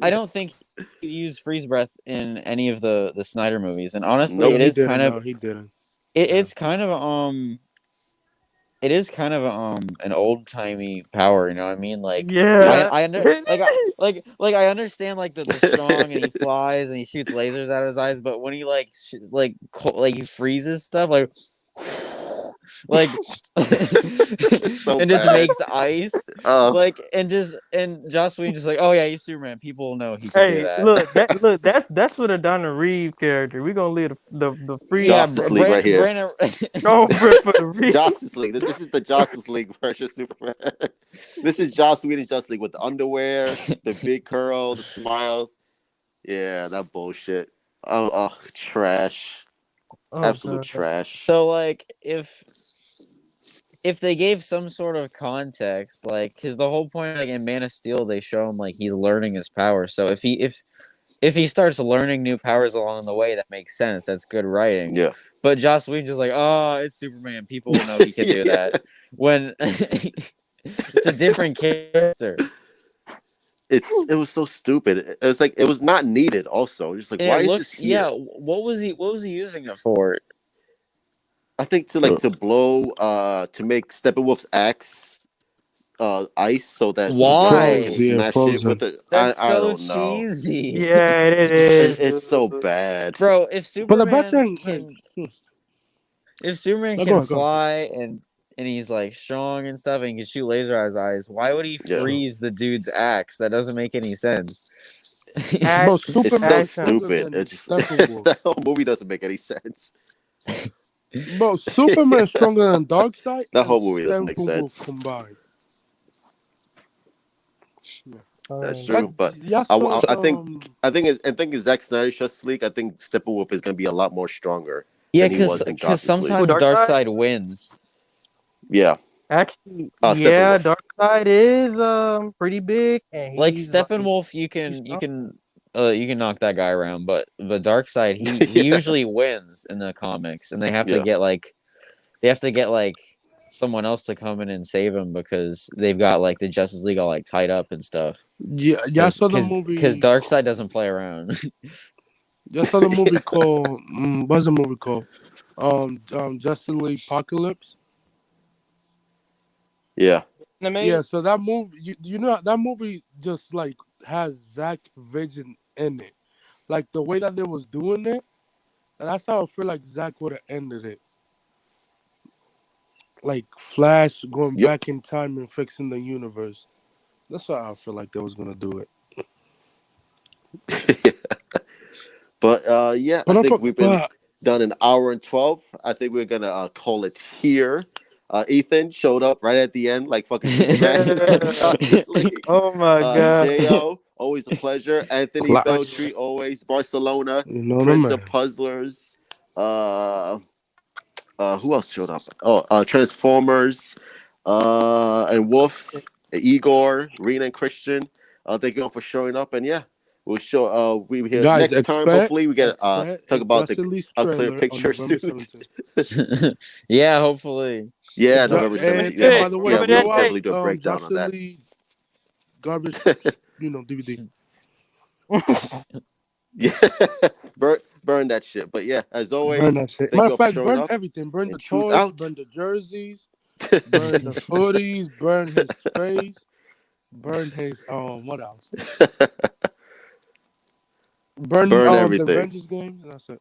I yeah. don't think he used freeze breath in any of the Snyder movies. And honestly, nope. No, he didn't. No, he didn't. Yeah. it's kind of it is kind of an old timey power, you know what I mean? Like Yeah, Yeah, I under it is. like I understand like the strong and he flies and he shoots lasers out of his eyes, but when he like he freezes stuff like so and just bad. makes ice Uh, and Joss Whedon just like, oh yeah, he's Superman. People know he can do Hey, that. look, that's for the Donna Reeve character. We're gonna leave the free Yeah, Justice League right here. Brandon. go for the Reeve. Justice League. This is the Justice League version of Superman. This is Joss Whedon's Justice League with the underwear, the big curl, the smiles. Yeah, that bullshit. Oh, trash. Oh Absolute god. trash. So like if they gave some sort of context, like because the whole point, like in Man of Steel, they show him like he's learning his power. So if he starts learning new powers along the way, that makes sense. That's good writing. Yeah. But Joss Whedon just like, oh, it's Superman. People will know he can do Yeah. that. When it's a different character. It was so stupid. It was like it was not needed. Also, just like And why it is this looks, yeah. here? What was he using it for? I think to blow to make Steppenwolf's axe ice so that Superman can Why? Froze, yeah, smash it with frozen. it. That's I so don't know. cheesy. Yeah, it is. It's so bad. Bro, if But the bad Superman thing, like, can if Superman no, go can ahead, go ahead. fly and he's like strong and stuff and he can shoot laser out his eyes, why would he Yeah. freeze the dude's axe? That doesn't make any sense. Bro, Action, It's so Superman's action. stronger stupid. than It's just Steppenwolf. that whole movie doesn't make any sense. Bro, Superman's stronger than Darkseid That and whole movie doesn't make Steppenwolf sense. combined. That's Um, That true, but yeah, so So- I think in Zack Snyder's Justice League, I think Steppenwolf is going to be a lot more stronger yeah, than he was in because Justice League. Who, sometimes Darkseid? Darkseid wins. Yeah, Actually, yeah, Steppenwolf. Darkseid is pretty big, and Like he's like Steppenwolf, he's you can knock that guy around, but the Darkseid, he Yeah. usually wins in the comics, and Yeah. they have to get like someone else to come in and save him because they've got like the Justice League all like tied up and stuff. yeah, I saw the Because movie. Darkseid doesn't play around. Yeah, I saw the movie called what's the movie called? Justice League Apocalypse. Yeah, Yeah, anime. so that movie, you know, that movie just like has Zach Vision in it. Like the way that they was doing it, and that's how I feel like Zach would have ended it. Like Flash going yep. back in time and fixing the universe. That's how I feel like they was gonna do it. But yeah, I But think we've been but done an hour and 12. I think we're gonna call it here. Ethan showed up right at the end, like fucking Superman in Yeah. Justice League. Oh my god. Jo, always a pleasure. Anthony Flash, Beltry, always Barcelona, you know the Prince of man. Puzzlers. Who else showed up? Oh, Transformers, and Wolf, Igor, Rena, and Christian. Thank you all for showing up, and yeah, we'll show. We be here Guys, next time. Hopefully, we get expect talk a about Justice League a clear trailer on picture November soon. 17th. hopefully. Yeah, Ju- November 17th. And Yeah, Hey, by the way, yeah, but we hey, will blow out definitely do a breakdown on Justice that. League garbage, DVD. Yeah, burn that shit. But yeah, as Burn always, that shit. thank Matter you of all for fact, showing burn up. everything. Burn the And truth toys, out. burn the jerseys, burn the hoodies, burn his face, burn his what else? Burn Burn the everything. Avengers game, and that's it.